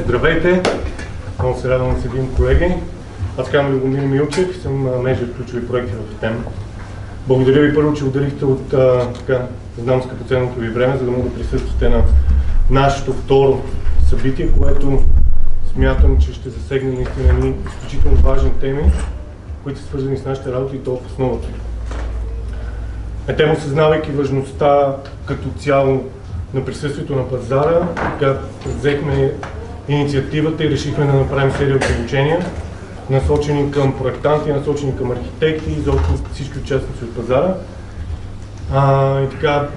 Здравейте! Много се радвам да се видим, колеги. Аз казвам Любомир Милчев и съм менеджер ключови проекти в ТЕМ. Благодаря ви първо, че отделихте от знам скъпоценното ви време, за да могат да присъствате на нашето второ събитие, което смятам, че ще засегне наистина ни изключително важни теми, които са свързани с нашата работа и то в основата. Тем, осъзнавайки важността като цяло на присъствието на пазара, така взехме инициативата и решихме да направим серия от обучения, насочени към проектанти, насочени към архитекти и за всички участници от пазара. И така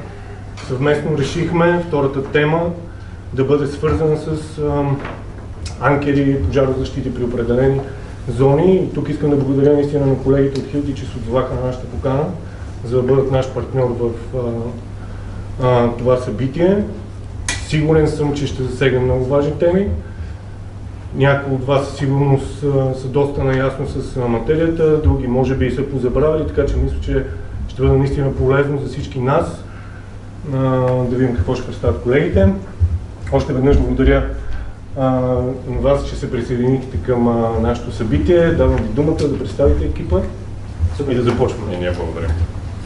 съвместно решихме втората тема да бъде свързана с анкери и пожарозащити при определени зони. И тук искам да благодаря наистина на колегите от Hilti, че се отзоваха на нашата покана, за да бъдат наш партньор в това събитие. Сигурен съм, че ще засегнем много важни теми. Някои от вас със сигурност са доста наясно с материята, други може би и са позабравили, така че мисля, че ще бъде наистина полезно за всички нас да видим какво ще представят колегите. Още веднъж благодаря на вас, че се присъединихте към нашето събитие. Давам ви думата да представите екипа и да започваме. Ние благодарим.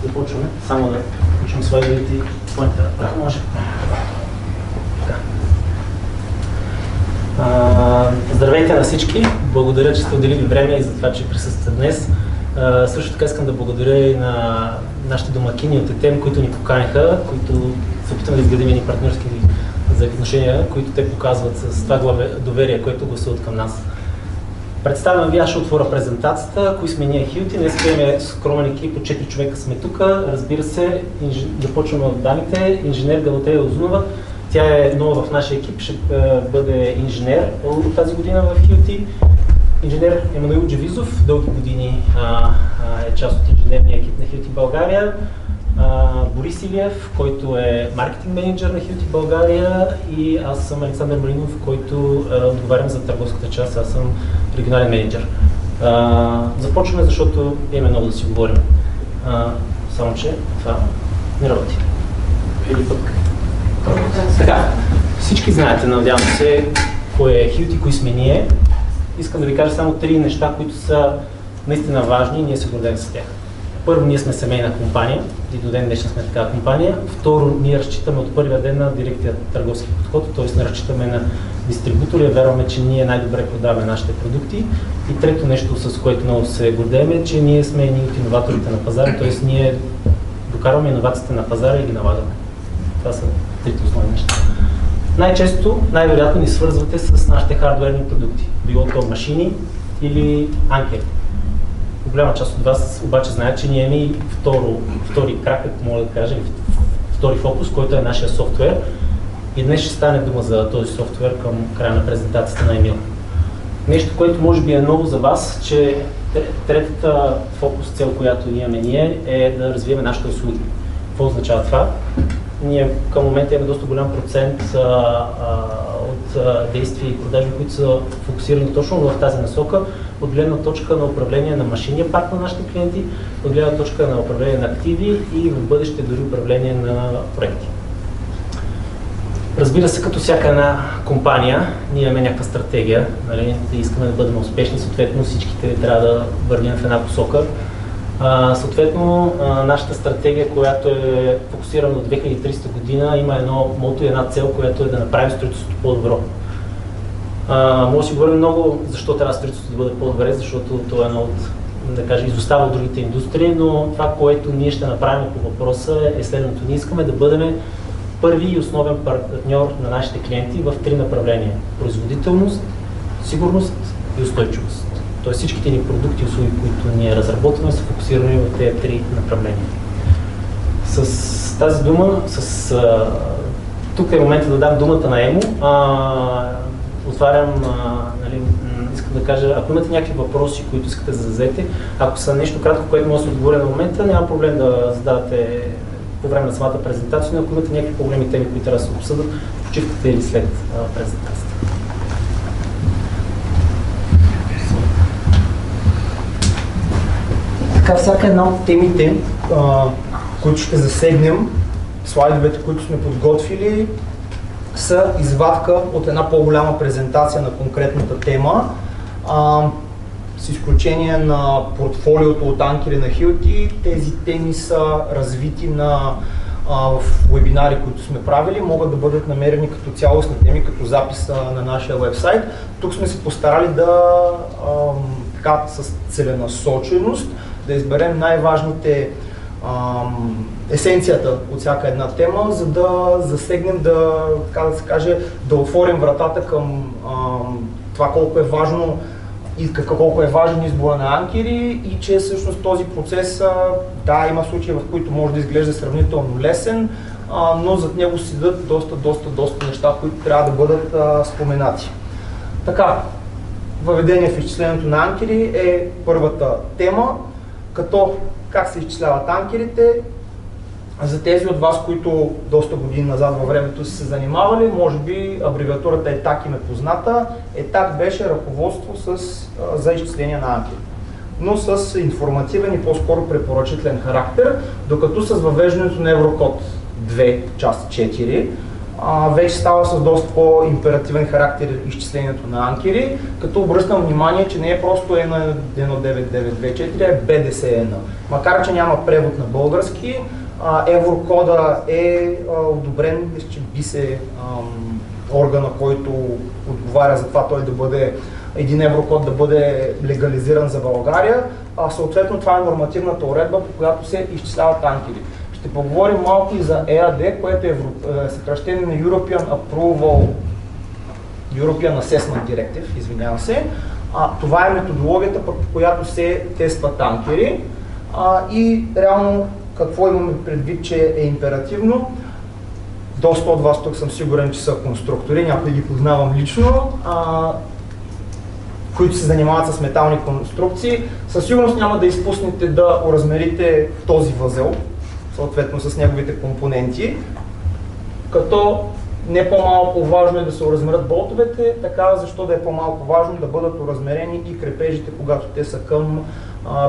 Започваме. Само да включим слайдовете и поинтера. Ако може. Здравейте на всички! Благодаря, че сте отделили време и за това, че присъствате днес. Също така искам да благодаря и на нашите домакини от ЕТЕМ, които ни поканиха, които се опитаме да изградим едни партньорски взаимоотношения, които те показват с това доверие, което гласуват към нас. Представям ви, аз ще отворя презентацията, кои сме ние Hilti. Днес имаме скромен екип, от 4 човека сме тук. Разбира се, започваме от дамите. Инженер Галатея Озунова. Тя е нова в нашия екип, ще бъде инженер от тази година в Hilti. Инженер Емануил Джавизов, дълги години е част от инженерния екип на Hilti България. Борис Илиев, който е маркетинг менеджер на Hilti България, и аз съм Александър Маринов, който отговарям за търговската част, аз съм регионален менеджер. Започваме, защото имаме много да си говорим. Само че това не работи. Или пък. Така, всички знаете, надявам се, кой е Hilti, кои сме ние. Искам да ви кажа само 3 неща, които са наистина важни и ние се гордеем с тях. Първо, ние сме семейна компания и до ден днешен сме такава компания. Второ, ние разчитаме от първия ден на директния търговски подход, т.е. не разчитаме на дистрибутори, вярваме, че ние най-добре продаваме нашите продукти. И трето нещо, с което много се гордеем, е, че ние сме едни от иноваторите на пазара, т.е. ние докарваме иновациите на пазара и ги налагаме. Това са трите основни неща. Най-често, най-вероятно ни свързвате с нашите хардуерни продукти, било то машини или анкери. Голяма част от вас обаче знаят, че ние имаме и втори крак, ако мога да кажа, втори фокус, който е нашия софтуер. И днес ще стане дума за този софтуер към края на презентацията на Емил. Нещо, което може би е ново за вас, че третата фокус цел, която имаме ние, е да развием нашите услуги. Какво означава това? Ние към момента имаме доста голям процент от действия и продажби, които са фокусирани точно в тази насока, от гледна точка на управление на машинния парк на нашите клиенти, от гледна точка на управление на активи и в бъдеще дори управление на проекти. Разбира се, като всяка една компания, ние имаме някаква стратегия, нали, да искаме да бъдем успешни, съответно всичките трябва да вървим в една посока. Съответно, нашата стратегия, която е фокусирана до 2300 година, има едно мото и една цел, която е да направим строителството по-добро. Може да си говорим много защо трябва строителството да бъде по-добре, защото то е едно от, да кажа, изостава от другите индустрии, но това, което ние ще направим по въпроса е следното. Ние искаме да бъдем първи и основен партньор на нашите клиенти в 3 направления. Производителност, сигурност и устойчивост. Тоест всичките ни продукти и услуги, които ние разработваме, са фокусирани в тези 3 направления. С тази дума, тук е момента да дам думата на Емо. Отварям, нали, искам да кажа, ако имате някакви въпроси, които искате да зададете, ако са нещо кратко, което може да се отговоря на момента, няма проблем да задавате по време на самата презентация, но ако имате някакви по-големи теми, които трябва да се обсъдят, в почивката или след презентацията. Така, всяка една от темите, които ще засегнем, слайдовете, които сме подготвили, са извадка от една по-голяма презентация на конкретната тема. С изключение на портфолиото от анкери на Hilti, тези теми са развити в вебинари, които сме правили, могат да бъдат намерени като цялостни теми, като запис на нашия вебсайт. Тук сме се постарали с целенасоченост да изберем най-важните есенцията от всяка една тема, за да засегнем, да отворим вратата към това колко е важно и колко е важен избора на анкери и че всъщност този процес, има случаи, в които може да изглежда сравнително лесен, но зад него седят доста неща, които трябва да бъдат споменати. Така, въведение в изчислението на анкери е първата тема, като как се изчисляват анкерите. За тези от вас, които доста години назад във времето са се занимавали, може би абревиатурата ETAC им е позната. ETAC беше ръководство за изчисление на анкери, но с информативен и по-скоро препоръчителен характер, докато с въвеждането на Еврокод 2, част 4, вече става с доста по-императивен характер изчислението на анкери, като обръщам внимание, че не е просто ENA 19924, а е BDC-ENA. Макар че няма превод на български, Еврокода е одобрен, мисля, че BIS е органа, който отговаря за това той да бъде един еврокод да бъде легализиран за България, съответно това е нормативната уредба, по която се изчисляват анкери. Ще поговорим малко и за EAD, което е съкращение на European Assessment Directive, извинявам се. Това е методологията, по която се тестват анкери и реално какво имаме предвид, че е императивно. Доста от вас тук съм сигурен, че са конструктори, някои ги познавам лично, които се занимават с метални конструкции. Със сигурност няма да изпуснете да оразмерите този възел, съответно с неговите компоненти, като не по-малко важно е да се оразмерят болтовете, така защо да е по-малко важно да бъдат оразмерени и крепежите, когато те са към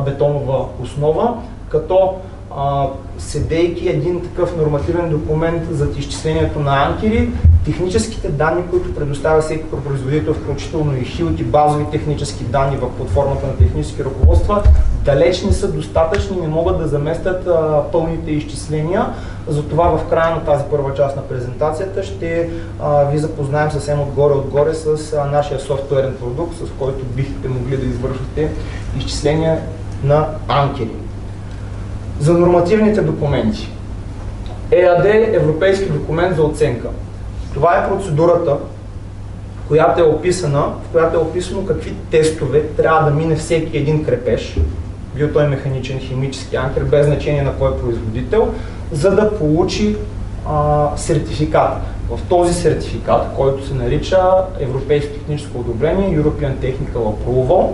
бетонова основа, като седейки един такъв нормативен документ за изчислението на анкери, техническите данни, които предоставя всеки производител, включително и Hilti, базови технически данни под формата на технически ръководства, далеч не са достатъчни, не могат да заместят пълните изчисления. Затова в края на тази първа част на презентацията ще ви запознаем съвсем отгоре с нашия софтуерен продукт, с който бихте могли да извършите изчисления на анкери. За нормативните документи. EAD е европейски документ за оценка. Това е процедурата, която е описано какви тестове трябва да мине всеки един крепеж, бил той механичен, химически анкер, без значение на кой производител, за да получи сертификат. В този сертификат, който се нарича Европейско техническо одобрение, European Technical Approval,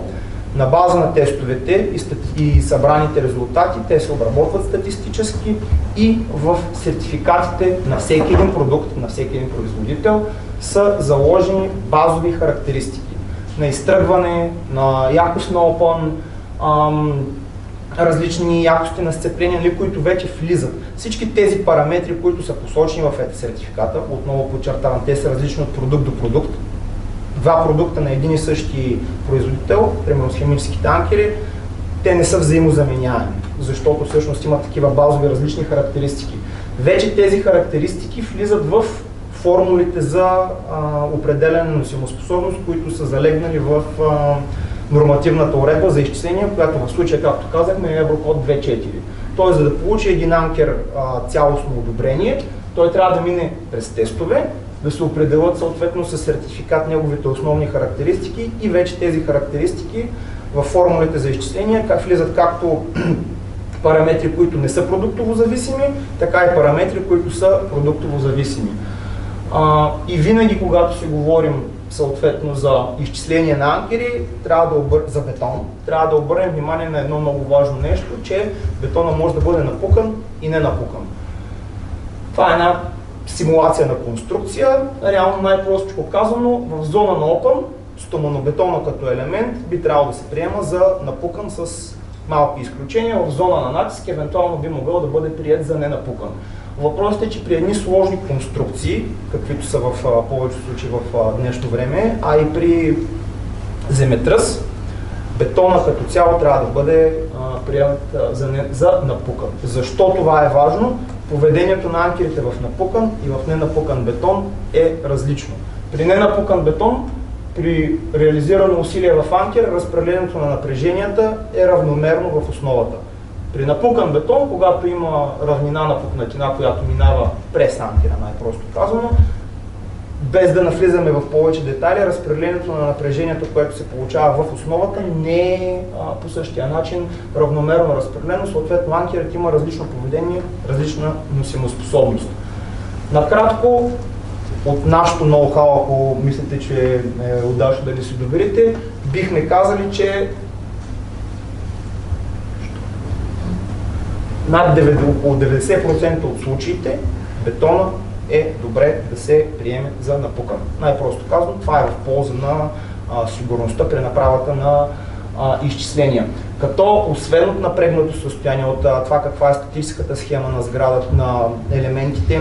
на база на тестовете и събраните резултати, те се обработват статистически и в сертификатите на всеки един продукт, на всеки един производител са заложени базови характеристики на изтръгване, на якост на опън, различни якости на сцепление, които вече влизат. Всички тези параметри, които са посочени в сертификата, отново подчертавам, те са различни от продукт до продукт. Два продукта на един и същи производител, примерно с химическите анкери, те не са взаимозаменяеми, защото всъщност има такива базови различни характеристики. Вече тези характеристики влизат в формулите за определяне на носимоспособност, които са залегнали в нормативната уредба за изчисление, която в случая, както казахме, е Еврокод 2.4. Тоест, за да получи един анкер цялостно одобрение, той трябва да мине през тестове, да се определят съответно с сертификат неговите основни характеристики и вече тези характеристики в формулите за изчисление влизат както параметри, които не са продуктово зависими, така и параметри, които са продуктово зависими. И винаги, когато си говорим съответно за изчисление на анкери, за бетон, трябва да обърнем внимание на едно много важно нещо, че бетона може да бъде напукан и не напукан. Това е една симулация на конструкция, реално най-простичко казано, в зона на опън, стоманобетона като елемент би трябвало да се приема за напукан с малки изключения, в зона на натиск евентуално би могъл да бъде прият за ненапукан. Въпросът е, че при едни сложни конструкции, каквито са в повечето случаи в днешно време, а и при земетръс, бетона като цяло трябва да бъде прият за напукан. Защо това е важно? Поведението на анкерите в напукан и в ненапукан бетон е различно. При ненапукан бетон, при реализирано усилие в анкер, разпределението на напреженията е равномерно в основата. При напукан бетон, когато има равнина на пукнатина, която минава през анкера, най-просто казано, без да навлизаме в повече детайли, разпределението на напрежението, което се получава в основата, не е по същия начин равномерно разпределено. Съответно, анкерът има различно поведение, различна носимоспособност. Накратко, от нашото ноу-хау, ако мислите, че е удачно да ни си доверите, бихме казали, че над около 90% от случаите бетона е добре да се приеме за напукан. Най-просто казвам, това е в полза на сигурността при направата на изчисления. Като освен от напрегнато състояние, от това каква е статическата схема на сградата, на елементите,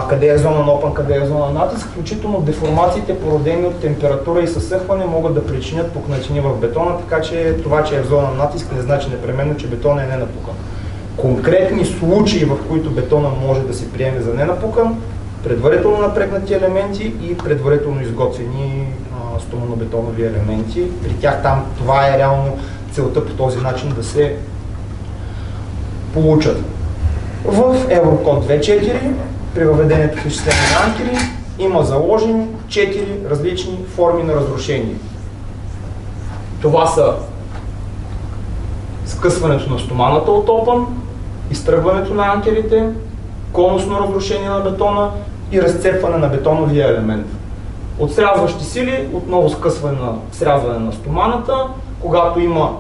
къде е зона на опън, къде е зона на натиск, включително деформациите, породени от температура и съсъхване, могат да причинят пукнатини в бетона, така че това, че е в зона на натиск, не значи непременно, че бетона е ненапукан. Конкретни случаи, в които бетона може да се приеме за ненапукан, предварително напрегнати елементи и предварително изготвени стоманобетонови елементи. При тях там това е реално целта по този начин да се получат. В Еврокод 2.4 при въведението в изчисление на анкери има заложени 4 различни форми на разрушение. Това са скъсването на стоманата от опън, изтръгването на анкерите, конусно разрушение на бетона и разцепване на бетоновия елемент. От срязващи сили, отново срязване на стоманата, когато има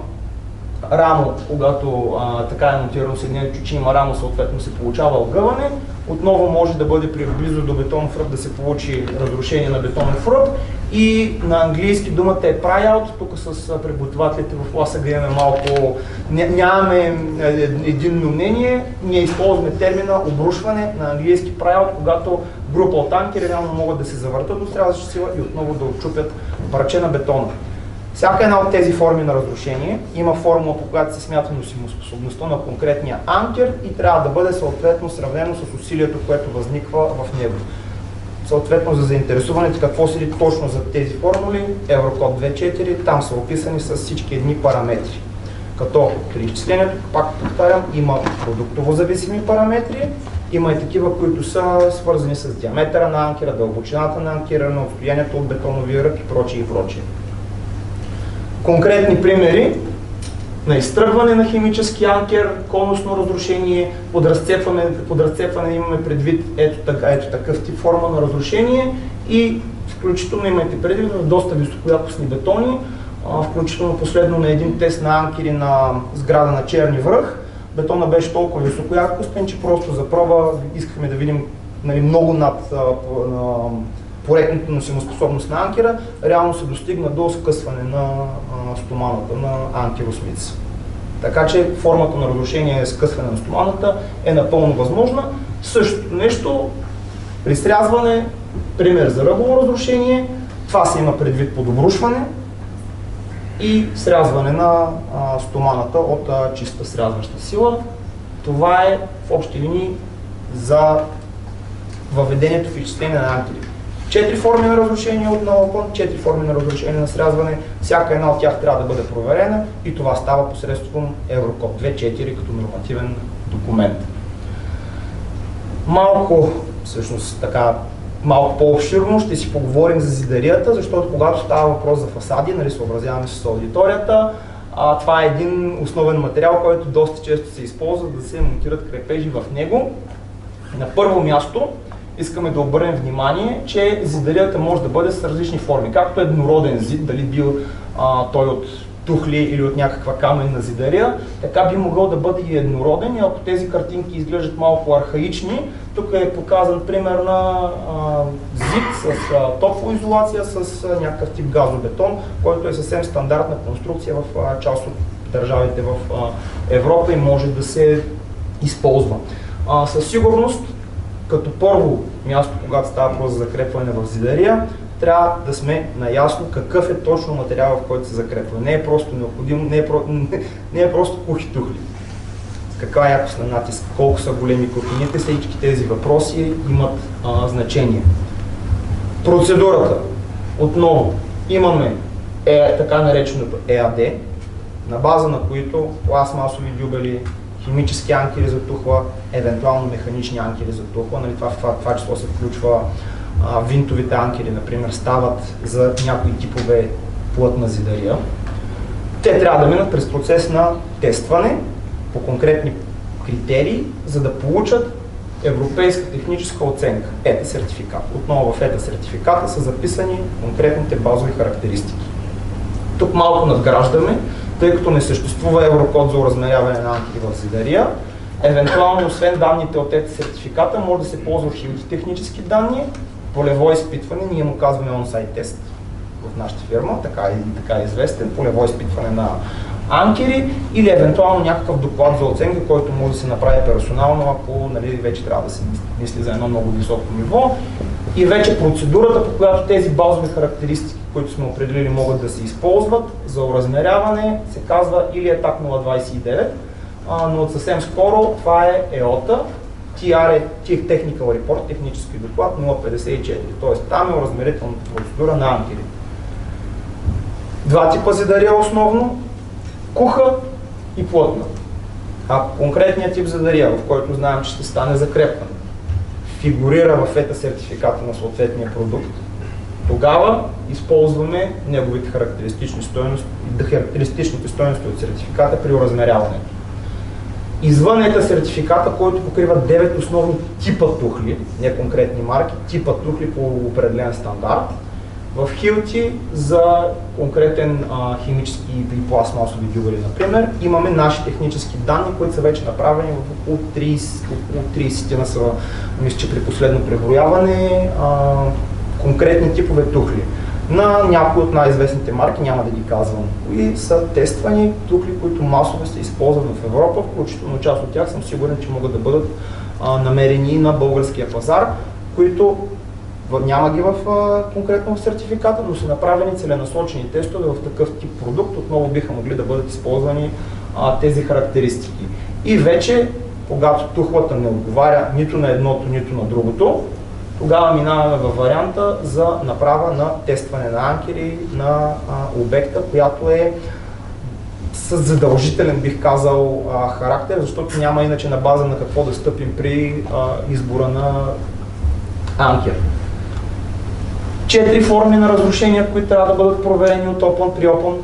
рамо, когато така е монтирано съединението, че има рамо, съответно се получава огъване. Отново може да бъде близо до бетонов ръб да се получи разрушение на бетонов ръб. И на английски думата е pry-out. Тук с преподавателите в ЛАСАГ имаме малко, нямаме единно мнение. Ние използваме термина обрушване, на английски pry-out, когато група от анкери реално могат да се завъртат от срязваща сила и отново да отчупят парче на бетона. Всяка една от тези форми на разрушение има формула, по която се смята носимоспособността на конкретния анкер и трябва да бъде съответно сравнено с усилието, което възниква в него. Съответно за заинтересуваните какво седи точно за тези формули, Еврокод 2.4, там са описани с всички едни параметри. Като при изчислението, пак повтарям, има продуктово зависими параметри, има и такива, които са свързани с диаметъра на анкера, дълбочината на анкера, на отстоянието от бетоновия ръб и прочие и прочие. Конкретни примери на изтръгване на химически анкер, конусно разрушение, под разцепване имаме предвид ето такъв тип форма на разрушение и включително имайте предвид в доста високоякостни бетони, включително последно на един тест на анкери на сграда на Черни връх. Бетона беше толкова високоякостен, че просто за проба искахме да видим много над проектната носимоспособност на анкера, реално се достигна до скъсване на стоманата на анкеросмица. Така че формата на разрушение скъсване на стоманата е напълно възможна. Същото нещо при срязване, пример за ръбово разрушение, това се има предвид под обрушване и срязване на стоманата от чиста срязваща сила. Това е в общи линии за въведението в изчисление на анкери. 4 форми на разрушение от опън, 4 форми на разрушение на срязване, всяка една от тях трябва да бъде проверена и това става посредством Еврокод 2.4 като нормативен документ. Малко по-обширно ще си поговорим за зидарията, защото когато става въпрос за фасади, съобразяваме с аудиторията, това е един основен материал, който доста често се използва да се монтират крепежи в него. На първо място искаме да обърнем внимание, че зидарията може да бъде с различни форми. Както еднороден зид, дали бил той от тухли или от някаква каменна зидария, така би могъл да бъде и еднороден. И ако тези картинки изглеждат малко архаични, тук е показан пример на зид с топлоизолация с някакъв тип газобетон, който е съвсем стандартна конструкция в част от държавите в Европа и може да се използва. Със сигурност, като първо място, когато става въпрос за закрепване в зидария, трябва да сме наясно какъв е точно материал, в който се закрепва. Не е просто необходимо, не е просто кухи тухли. Каква е якост на натиск, колко са големи кутините, всички тези въпроси имат значение. Процедурата. Отново, имаме така нареченото ЕАД, на база на които пластмасови дюбели, химически анкери за тухла, евентуално механични анкери за тухла, нали, това число се включва винтовите анкери, например, стават за някои типове плътна зидария. Те трябва да минат през процес на тестване по конкретни критерии, за да получат европейска техническа оценка, ЕТА сертификат. Отново в ЕТА сертификата са записани конкретните базови характеристики. Тук малко надграждаме, тъй като не съществува еврокод за оразмеряване на анкери в зидария. Евентуално, освен данните от ЕТА сертификата, може да се ползва химико-технически данни, полево изпитване, ние му казваме on-site тест в нашата фирма, така е известен, полево изпитване на анкери или евентуално някакъв доклад за оценка, който може да се направи персонално, ако вече трябва да се мисли за едно много високо ниво. И вече процедурата, по която тези базови характеристики, които сме определили, могат да се използват за оразмеряване, се казва или етап 029, но от съвсем скоро това е ЕОТА, TR е Technical Report, технически доклад 054, т.е. там е оразмерителната процедура на анкери. Два типа зидария основно, куха и плътна. А конкретният тип зидария, в който знаем, че ще стане закрепване, фигурира в ЕТА сертификата на съответния продукт, тогава използваме неговите характеристичните стойности от сертификата при оразмеряването. Извън ЕТА сертификата, който покрива 9 основни типа тухли, не конкретни марки, типа тухли по определен стандарт, в Hilti за конкретен химически и пластмасови дюбели, например, имаме наши технически данни, които са вече направени в около 30 са, мисля, че при последно преброяване, конкретни типове тухли. На някои от най-известните марки, няма да ги казвам кои, са тествани тухли, които масово се използват в Европа, включително част от тях съм сигурен, че могат да бъдат намерени на българския пазар, които няма ги конкретно в сертификата, но са направени целенасочени тестове в такъв тип продукт, отново биха могли да бъдат използвани тези характеристики. И вече, когато тухлата не отговаря нито на едното, нито на другото, тогава минаваме във варианта за направа на тестване на анкери на обекта, която е с задължителен, бих казал, характер, защото няма иначе на база на какво да стъпим при избора на анкер. 4 форми на разрушения, които трябва да бъдат проверени от Open при Open.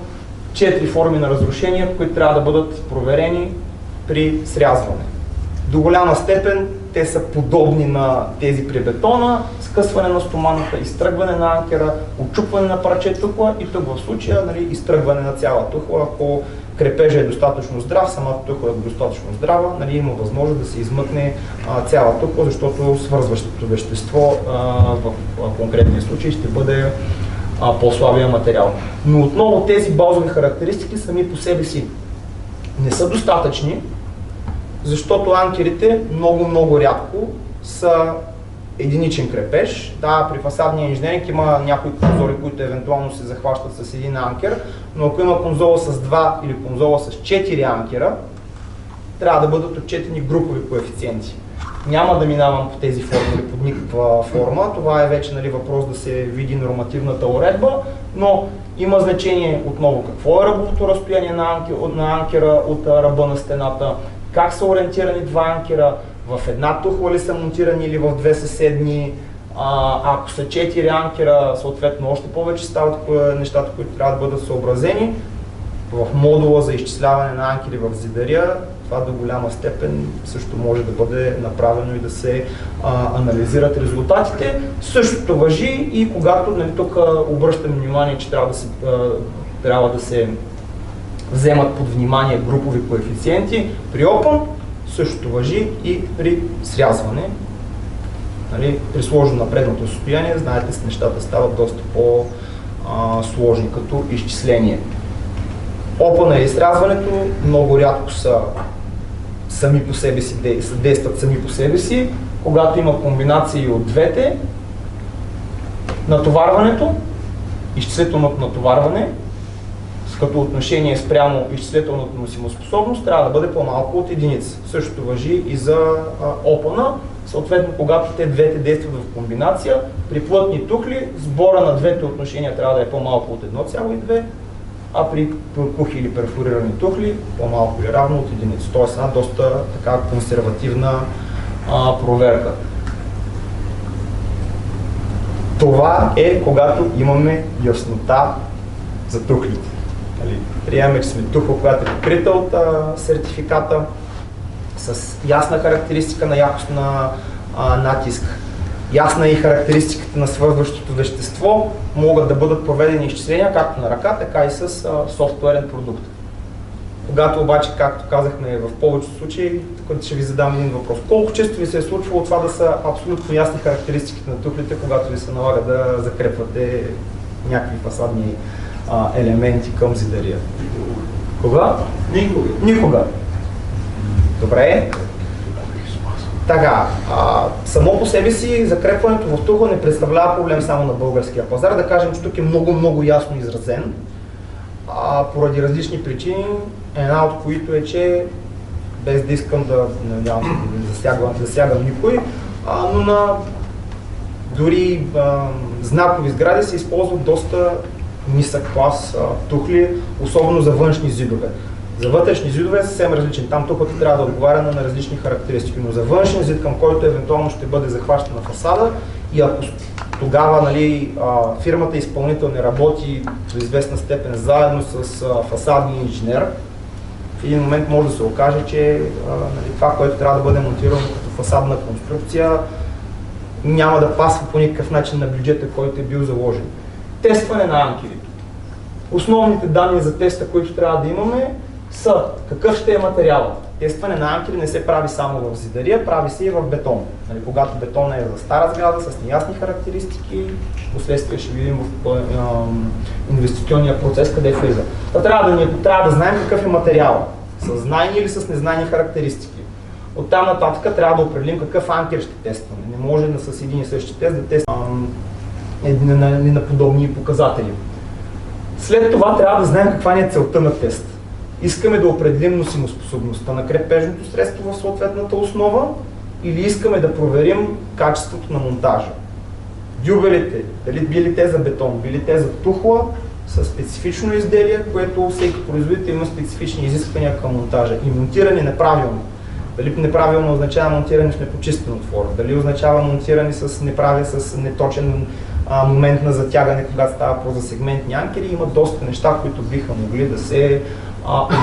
4 форми на разрушения, които трябва да бъдат проверени при срязване. До голяма степен те са подобни на тези при бетона, скъсване на стоманата, изтръгване на анкера, отчупване на парче тухла и тук в случая изтръгване на цяла тухла. Ако крепежа е достатъчно здрав, самата тухла е достатъчно здрава, има възможност да се измъкне цяла тухла, защото свързващото вещество в конкретния случай ще бъде по-слабия материал. Но отново тези базови характеристики сами по себе си не са достатъчни, защото анкерите много рядко са единичен крепеж. Да, при фасадния инженеринг има някои конзоли, които евентуално се захващат с един анкер, но ако има конзола с 2 или конзола с 4 анкера, трябва да бъдат отчетени групови коефициенти. Няма да минавам по тези формули под никаква форма, това е вече въпрос да се види нормативната уредба, но има значение отново какво е ръбовото разстояние на анкера от ръба на стената, как са ориентирани два анкера, в една тухла ли са монтирани или в две съседни. Ако са 4 анкера, съответно още повече стават нещата, които трябва да бъдат съобразени. В модула за изчисляване на анкери в зидария, това до голяма степен също може да бъде направено и да се анализират резултатите. Същото важи и когато, тук обръщам внимание, че трябва да се вземат под внимание групови коефициенти при Open, същото важи и при срязване. При сложно напредното състояние, знаете, с нещата стават доста по-сложни като изчисление. Опъна и изрязването много рядко са сами по себе си, действат сами по себе си. Когато има комбинации от двете, натоварването, изчислителното натоварване, като отношение спрямо изчислителната носимоспособност, трябва да бъде по-малко от единица. Същото важи и за опъна. Съответно, когато те двете действат в комбинация, при плътни тухли сбора на двете отношения трябва да е по-малко от 1,2, а при пухи или перфорирани тухли по-малко или равно от единица. Тоест една доста така консервативна проверка. Това е когато имаме яснота за тухлите. Приемаме, че сме тухла, която е покрита от сертификата, с ясна характеристика на якост на натиск, ясна е и характеристиката на свързващото вещество, могат да бъдат проведени изчисления както на ръка, така и с софтуерен продукт. Когато обаче, както казахме в повечето случаи, тук ще ви задам един въпрос. Колко често ви се е случвало това да са абсолютно ясни характеристиките на тухлите, когато ви се налага да закрепвате някакви фасадни елементи към зидария? Кога? Никога. Никога. Добре. Така, само по себе си закрепването в тухла не представлява проблем само на българския пазар. Да кажем, че тук е много ясно изразен, поради различни причини, една от които е, че без да искам да засягам никой, но на дори знакови сгради се използват доста нисък клас тухли, особено за външни зидове. За вътрешни зидове е съвсем различен. Там тухлата трябва да отговаря на различни характеристики, но за външен зид, към който евентуално ще бъде захващана фасада, и ако тогава фирмата изпълнител не работи до известна степен заедно с фасадния инженер, в един момент може да се окаже, че това, което трябва да бъде монтирано като фасадна конструкция, няма да пасва по никакъв начин на бюджета, който е бил заложен. Тестване на анкерите. Основните данни за теста, които трябва да имаме, са какъв ще е материалът. Тестване на анкери не се прави само в зидария, прави се и в бетон. Когато бетона е за стара сграда с неясни характеристики, последствие ще видим в инвестиционния процес къде влиза. Трябва да знаем какъв е материалът, с знайни или с незнайни характеристики. Оттам нататък трябва да определим какъв анкер ще тестваме. Не може с един и същи тест да тестваме на подобни показатели. След това трябва да знаем каква ни е целта на тест. Искаме да определим носимоспособността на крепежното средство в съответната основа или искаме да проверим качеството на монтажа. Дюбелите, дали били те за бетон, били те за тухла, са специфично изделие, което всеки производител има специфични изисквания към монтажа и монтиране неправилно. Дали неправилно означава монтиране в непочистен отвор, дали означава монтиране с неточен момент на затягане, когато става въпрос за сегментни анкери, има доста неща, които биха могли да се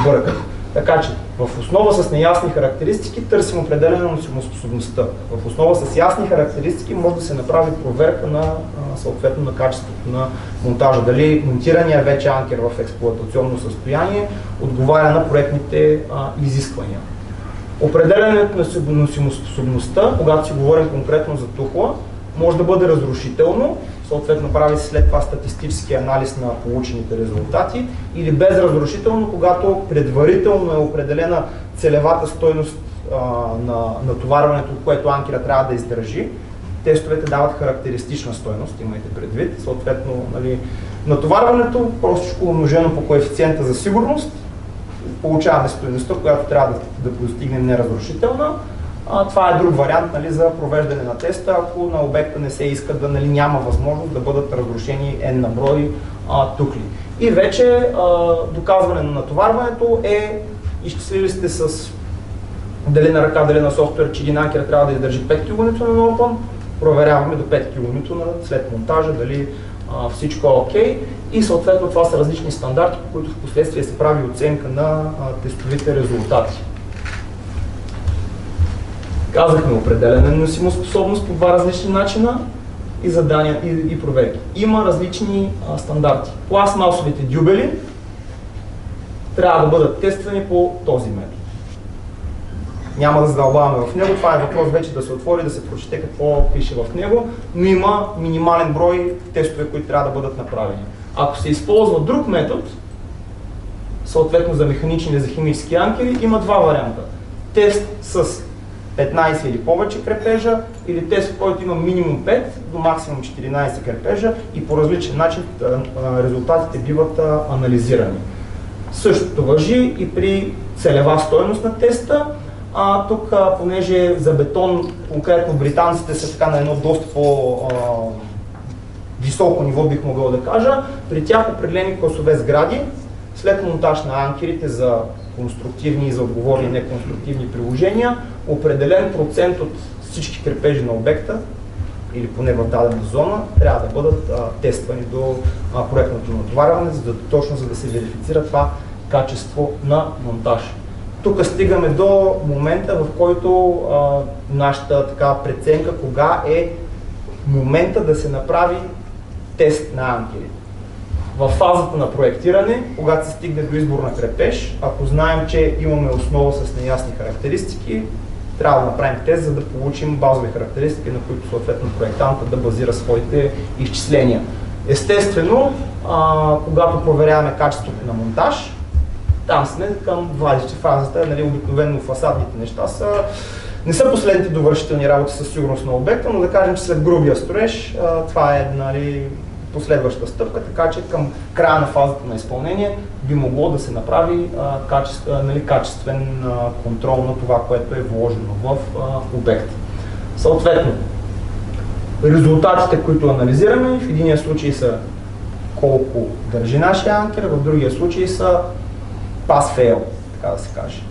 объркат. Така че в основа с неясни характеристики търсим определяне на носимоспособността. В основа с ясни характеристики може да се направи проверка на съответно на качеството на монтажа. Дали монтирания вече анкер в експлоатационно състояние отговаря на проектните изисквания. Определянето на носимоспособността, когато си говорим конкретно за тухла, може да бъде разрушително, съответно прави се след това статистически анализ на получените резултати, или безразрушително, когато предварително е определена целевата стойност на натоварването, от което анкера трябва да издържи. Тестовете дават характеристична стойност, имайте предвид. Съответно, натоварването, просто умножено по коефициента за сигурност, получаваме стойността, която трябва да постигнем неразрушителна. Това е друг вариант за провеждане на теста, ако на обекта не се иска няма възможност да бъдат разрушени N на брой тухли. И вече доказване на натоварването е, изчислили сте с дали на ръка, дали на софтуер, че един анкер трябва да издържи 5 кН на опън, проверяваме до 5 кН след монтажа, дали всичко е окей. И съответно това са различни стандарти, по които в последствие се прави оценка на тестовите резултати. Казахме определяне на носимоспособност по два различни начина и задания и проверки. Има различни стандарти. Пластмасовите дюбели трябва да бъдат тествани по този метод. Няма да задълбаваме в него, това е въпрос вече да се отвори, да се прочете какво пише в него, но има минимален брой тестове, които трябва да бъдат направени. Ако се използва друг метод, съответно за механични или за химически анкери, има два варианта. Тест с 15 или повече крепежа или тест, в който има минимум 5 до максимум 14 крепежа и по различен начин резултатите биват анализирани. Същото важи и при целева стойност на теста. Тук, понеже за бетон, конкретно британците са така на едно доста по-високо ниво, бих могъл да кажа, при тях определени класове сгради, след монтаж на анкерите за конструктивни и за отговорни и неконструктивни приложения, определен процент от всички крепежи на обекта, или поне в дадена зона, трябва да бъдат тествани до проектното натоварване, точно за да се верифицира това качество на монтаж. Тук стигаме до момента, в който нашата преценка, кога е момента да се направи тест на анкерите. В фазата на проектиране, когато се стигне до избор на крепеж, ако знаем, че имаме основа с неясни характеристики, трябва да направим тест, за да получим базови характеристики, на които съответно проектанта да базира своите изчисления. Естествено, когато проверяваме качеството на монтаж, там сме към владеща фазата, обикновено фасадните неща не са последните довършителни работи със сигурност на обекта, но да кажем, че след грубия строеж това е последваща стъпка, така че към края на фазата на изпълнение би могло да се направи качествен контрол на това, което е вложено в обекта. Съответно, резултатите, които анализираме, в единия случай са колко държи нашия анкер, в другия случай са pass-fail, така да се каже.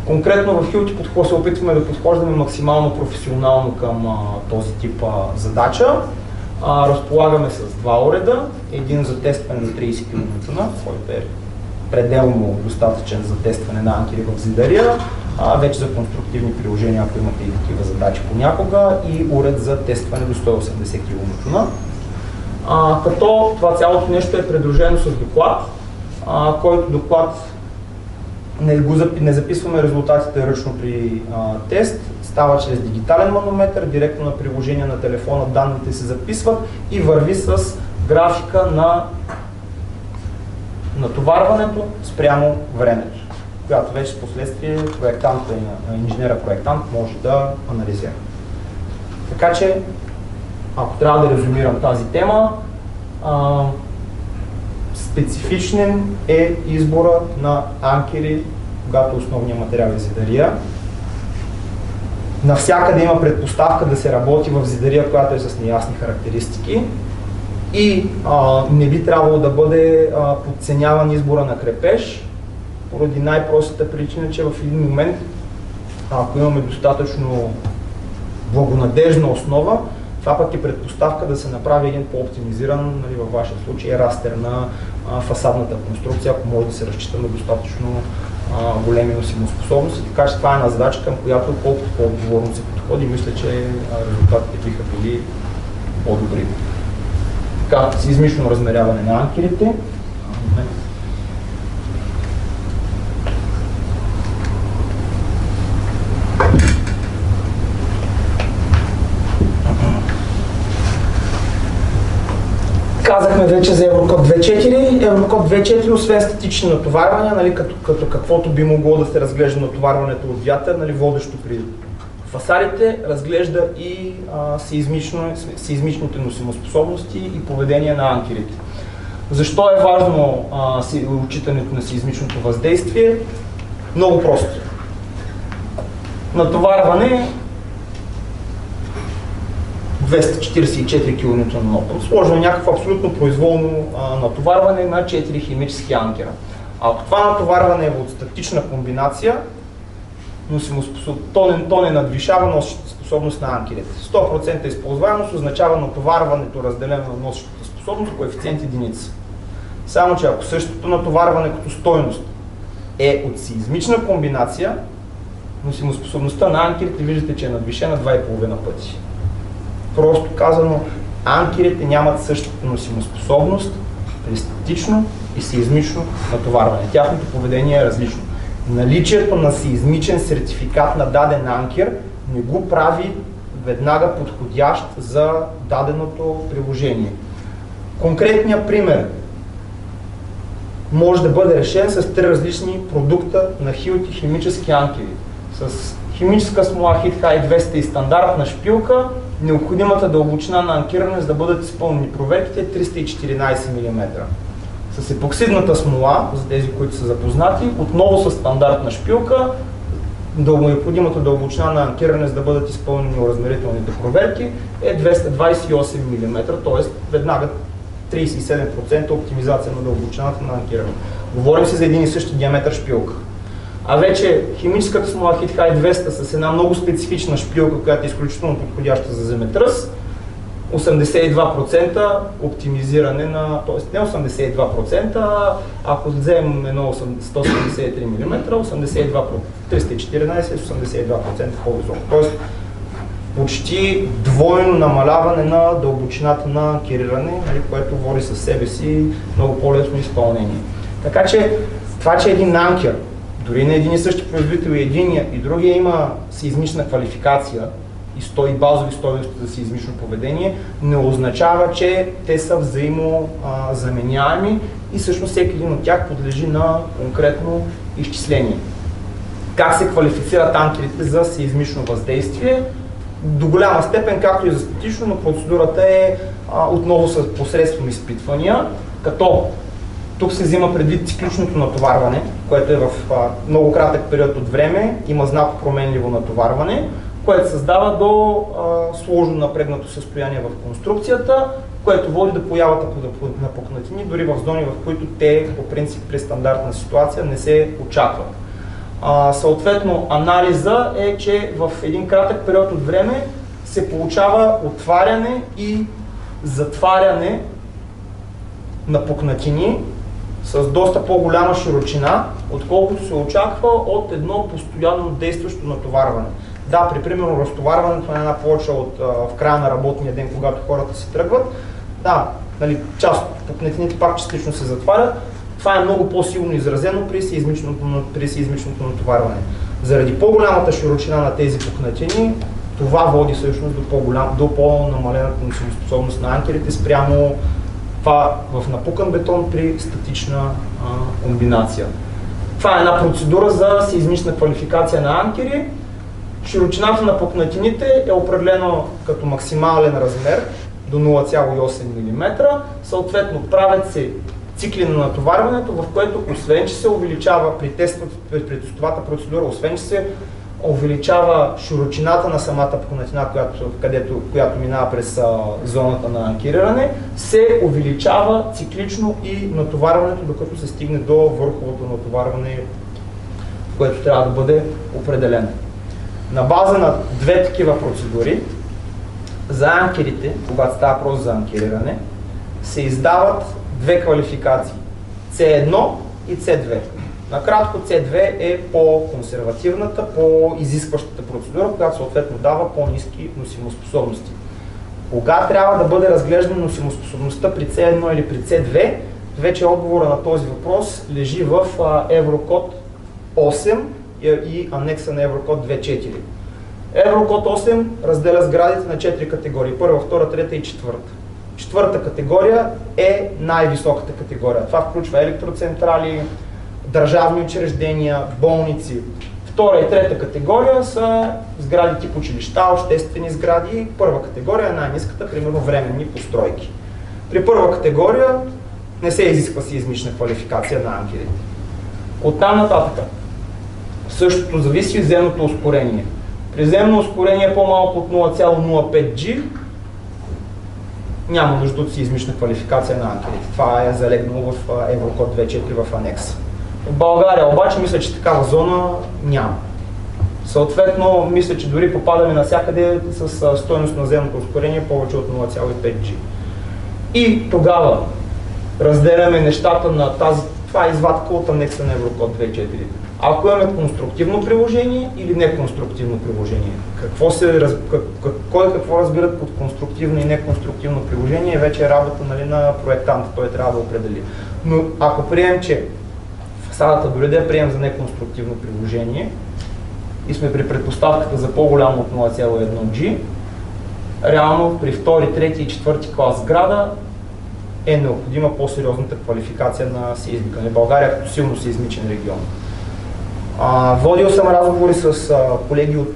Конкретно в Hilti се опитваме да подхождаме максимално професионално към този тип задача. Разполагаме с два уреда, един за тестване на 30 кН, който е пределно достатъчен за тестване на анкери в зидария, вече за конструктивни приложения, ако имате и такива задачи понякога, и уред за тестване до 180 кН. Като това цялото нещо е придружено с доклад, който доклад не записваме резултатите ръчно при тест, става чрез дигитален манометър, директно на приложение на телефона данните се записват и върви с графика на натоварването спрямо времето, която вече с последствие проектанта и инженера-проектант може да анализира. Така че, ако трябва да резюмирам тази тема, специфичен е избора на анкери, когато основният материал е зидария. Навсякъде има предпоставка да се работи в зидария, която е с неясни характеристики и не би трябвало да бъде подценяван избора на крепеж, поради най-простата причина, че в един момент, ако имаме достатъчно благонадежна основа, това пък е предпоставка да се направи един по-оптимизиран, във вашия случай, растер на фасадната конструкция, ако може да се разчита на достатъчно големи носимоспособности. Така че това е една задача, към която колкото по-отговорно се подходи, мисля, че резултатите биха били по-добри. Така, сеизмично размеряване на анкерите. Казахме вече за Еврокод 2.4. Еврокод 2.4, освен статични натоварвания, като каквото би могло да се разглежда натоварването от вятър, водещо при фасадите, разглежда и сеизмичните носимоспособности и поведение на анкерите. Защо е важно отчитането на сеизмичното въздействие? Много просто. Натоварване 244 кН на опън. Сложено някакво абсолютно произволно натоварване на 4 химически анкера. Ако това натоварване е от статична комбинация, то не надвишава носещата способност на анкерите. 100% използваемост означава натоварването разделено на носещата способност, коефициент единица. Само че ако същото натоварване като стойност е от сеизмична комбинация, носимоспособността на анкерите виждате, че е надвишена 2,5 пъти. Просто казано, анкерите нямат същата носимоспособност при статично и сеизмично натоварване. Тяхното поведение е различно. Наличието на сеизмичен сертификат на даден анкер не го прави веднага подходящ за даденото приложение. Конкретният пример. може да бъде решен с 3 различни продукта на хилти химически анкери. С химическа смола HitHy 200 и стандартна шпилка, необходимата дълбочина на анкиране, за да бъдат изпълнени проверките, е 314 мм. С епоксидната смола, за тези, които са запознати, отново с стандартна шпилка, необходимата дълбочина на анкиране, за да бъдат изпълнени оразмерителните проверки, е 228 мм, т.е. веднага 37% оптимизация на дълбочината на анкиране. Говорим си за един и същи диаметър шпилка. А вече химическата смола HitHy 200 с една много специфична шпилка, която е изключително подходяща за земетръс, 82% оптимизиране на, т.е. не 82%, а ако вземем едно 173 мм, 82%, 314 е 82% по-високо. Т.е. почти двойно намаляване на дълбочината на анкериране, което води със себе си много по-лесно изпълнение. Така че това, че един анкер, дори на един и същи производител и единия и другия има сеизмична квалификация и базови стойности за сеизмично поведение, не означава, че те са взаимозаменяеми и всъщност всеки един от тях подлежи на конкретно изчисление. Как се квалифицират анкерите за сеизмично въздействие? До голяма степен, както и за статично, но процедурата е отново с посредством изпитвания, като тук се взима предвид цикличното натоварване, което е в много кратък период от време, има знакопроменливо натоварване, което създава до сложно напрегнато състояние в конструкцията, което води до появата на пукнатини, дори в зони, в които те по принцип при стандартна ситуация не се очакват. Съответно, анализа е, че в един кратък период от време се получава отваряне и затваряне на пукнатини с доста по-голяма широчина, отколкото се очаква от едно постоянно действащо натоварване. Да, при примерно разтоварването на една плоча в края на работния ден, когато хората се тръгват, да, нали, част от пукнатините пак частично се затварят. Това е много по-силно изразено при сеизмичното натоварване. Заради по-голямата широчина на тези пукнатини, това води всъщност до по-намалената носимоспособност на анкерите спрямо това в напукан бетон при статична комбинация. Това е една процедура за сеизмична квалификация на анкери. Широчината на пукнатините е определена като максимален размер до 0,8 мм. Съответно, правят се цикли на натоварването, в което освен, че се увеличава при тестовата процедура, освен, че се увеличава широчината на самата пукнатина, която минава през зоната на анкериране, се увеличава циклично и натоварването, докато се стигне до върховото натоварване, което трябва да бъде определено. На база на две такива процедури, за анкерите, когато става въпрос за анкериране, се две квалификации C1 и C2. Накратко C2 е по-консервативната, по-изискващата процедура, която съответно дава по-ниски носимоспособности. Кога трябва да бъде разглеждана носимоспособността при C1 или при C2, вече отговора на този въпрос лежи в Еврокод 8 и анекса на Еврокод 2.4. Еврокод 8 разделя сградите на 4 категории. Първа, втора, трета и четвърта. Четвърта категория е най-високата категория. Това включва електроцентрали, държавни учреждения, болници. Втора и трета категория са сгради тип училища, обществени сгради. Първа категория е най-ниската, примерно временни постройки. При първа категория не се изисква сеизмична квалификация на анкерите. Оттам нататък същото зависи от земното ускорение. При земно ускорение по-малко от 0,05 G няма нужда от сеизмична квалификация на анкерите. Това е залегнало в Еврокод 2.4 в анекса. В България обаче мисля, че такава зона няма. Съответно, мисля, че дори попадаме навсякъде с стойност на земното ускорение повече от 0,5 G. И тогава разделяме нещата на това е извадка от анекса на Еврокод 2.4. Ако имаме конструктивно приложение или неконструктивно приложение. Кой какво разбират под конструктивно и неконструктивно приложение, вече е работа, нали, на проектанта, той трябва да определи. Но ако приемем, че фасадата дори да я приемем за неконструктивно приложение и сме при предпоставката за по-голямо от 0,1 G, реално при втори, трети и четвърти клас сграда е необходима по-сериозната квалификация на сеизмика. България като силно сеизмичен регион. Водил съм разговори с колеги от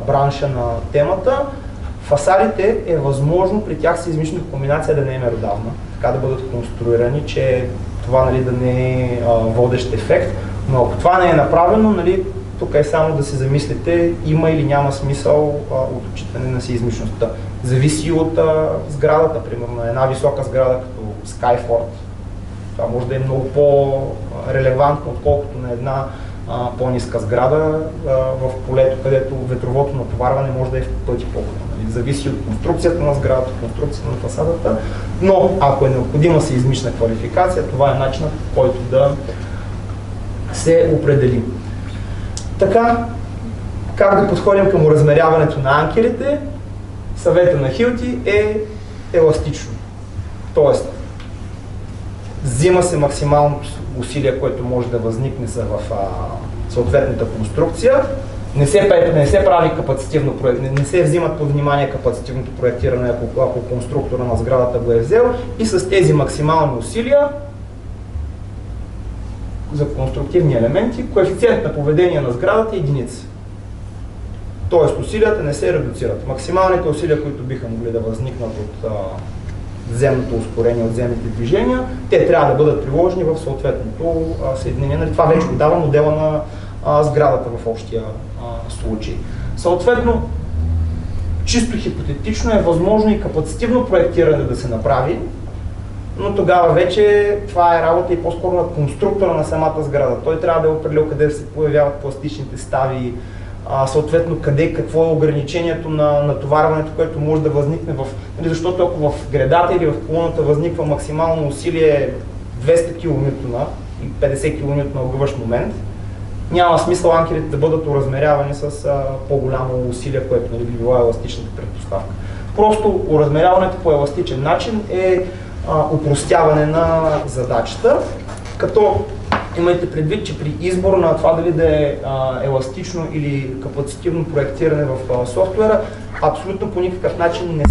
бранша на темата. Фасадите е възможно при тях сеизмичната комбинация да не е меродавна, така да бъдат конструирани, че това да не е водещ ефект, но ако това не е направено, тук е само да се замислите има или няма смисъл от отчитане на сеизмичността. Зависи от сградата, примерно една висока сграда като Skyfort. Това може да е много по-релевантно, отколкото на една по-ниска сграда в полето, където ветровото натоварване може да е в пъти по-голямо. Зависи от конструкцията на сградата, конструкцията на фасадата, но ако е необходима сеизмична квалификация, това е начинът, по който да се определи. Така, как да подходим към размеряването на анкерите? Съвета на Хилти е еластично. Тоест, взима се максималното усилие, което може да възникне в съответната конструкция. Не се прави капацитивно проектиране, не се взимат под внимание капацитивното проектиране, ако конструктора на сградата го е взел, и с тези максимални усилия за конструктивни елементи, коефициент на поведение на сградата е единица. Тоест усилията не се редуцират. Максималните усилия, които биха могли да възникнат от земното ускорение, от земните движения, те трябва да бъдат приложени в съответното съединение. Това вече го дава модела на сградата в общия случай. Съответно, чисто хипотетично е възможно и капацитивно проектиране да се направи, но тогава вече това е работа и по-скоро на конструктора на самата сграда. Той трябва да е определил къде се появяват пластичните стави, съответно какво е ограничението на натоварването, което може да възникне защото ако в гредата или в колоната възниква максимално усилие 200 кН и 50 кН огъващ момент, няма смисъл анкерите да бъдат оразмерявани с по-голямо усилие, което би била еластичната предпоставка. Просто оразмеряването по еластичен начин е упростяване на задачата, като имайте предвид, че при избор на това дали да е еластично или капацитивно проектиране в софтуера, абсолютно по никакъв начин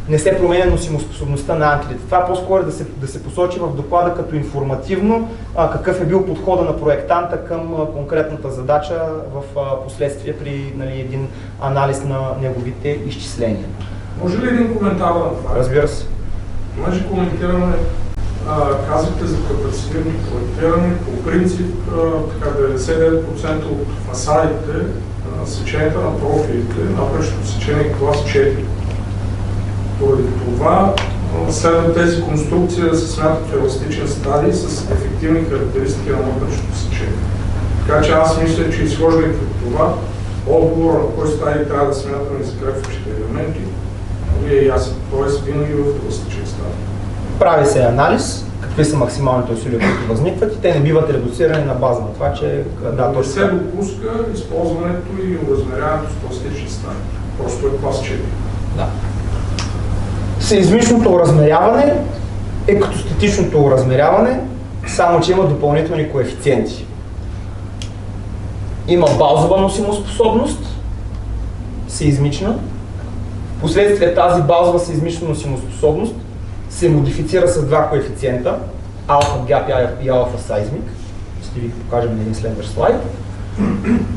не се променя носимоспособността на анкерите. Това по-скоро да се посочи в доклада като информативно какъв е бил подхода на проектанта към конкретната задача в последствие при един анализ на неговите изчисления. Може ли един коментар на това? Разбира се. Може коментиране, казвате за капацитивно проектиране, по принцип 99% от фасадите, сечението на профилите, напрещото сечение клас 4. Поради това следва тези конструкции да се смятат в еластичен стадий с ефективни характеристики на напрещото сечение. Така че аз мисля, че изхождайки от това, отговора на кой стадий трябва да смятаме закрепващите елементи е ясен, т.е. винаги в еластичен стадий. Прави се анализ, какви са максималните усилия, които възникват и те не биват редуцирани на база на това, че не се допуска използването и размеряването с пластични стадии. Просто е клас 4. Да. Сеизмичното оразмеряване е като статичното оразмеряване, само че има допълнителни коефициенти. Има базова носимоспособност, сеизмична. Впоследствие тази базова сеизмична носимоспособност се модифицира с два коефициента, алфа гап и алфа сайзмик. Ще ви покажем на един следващ слайд.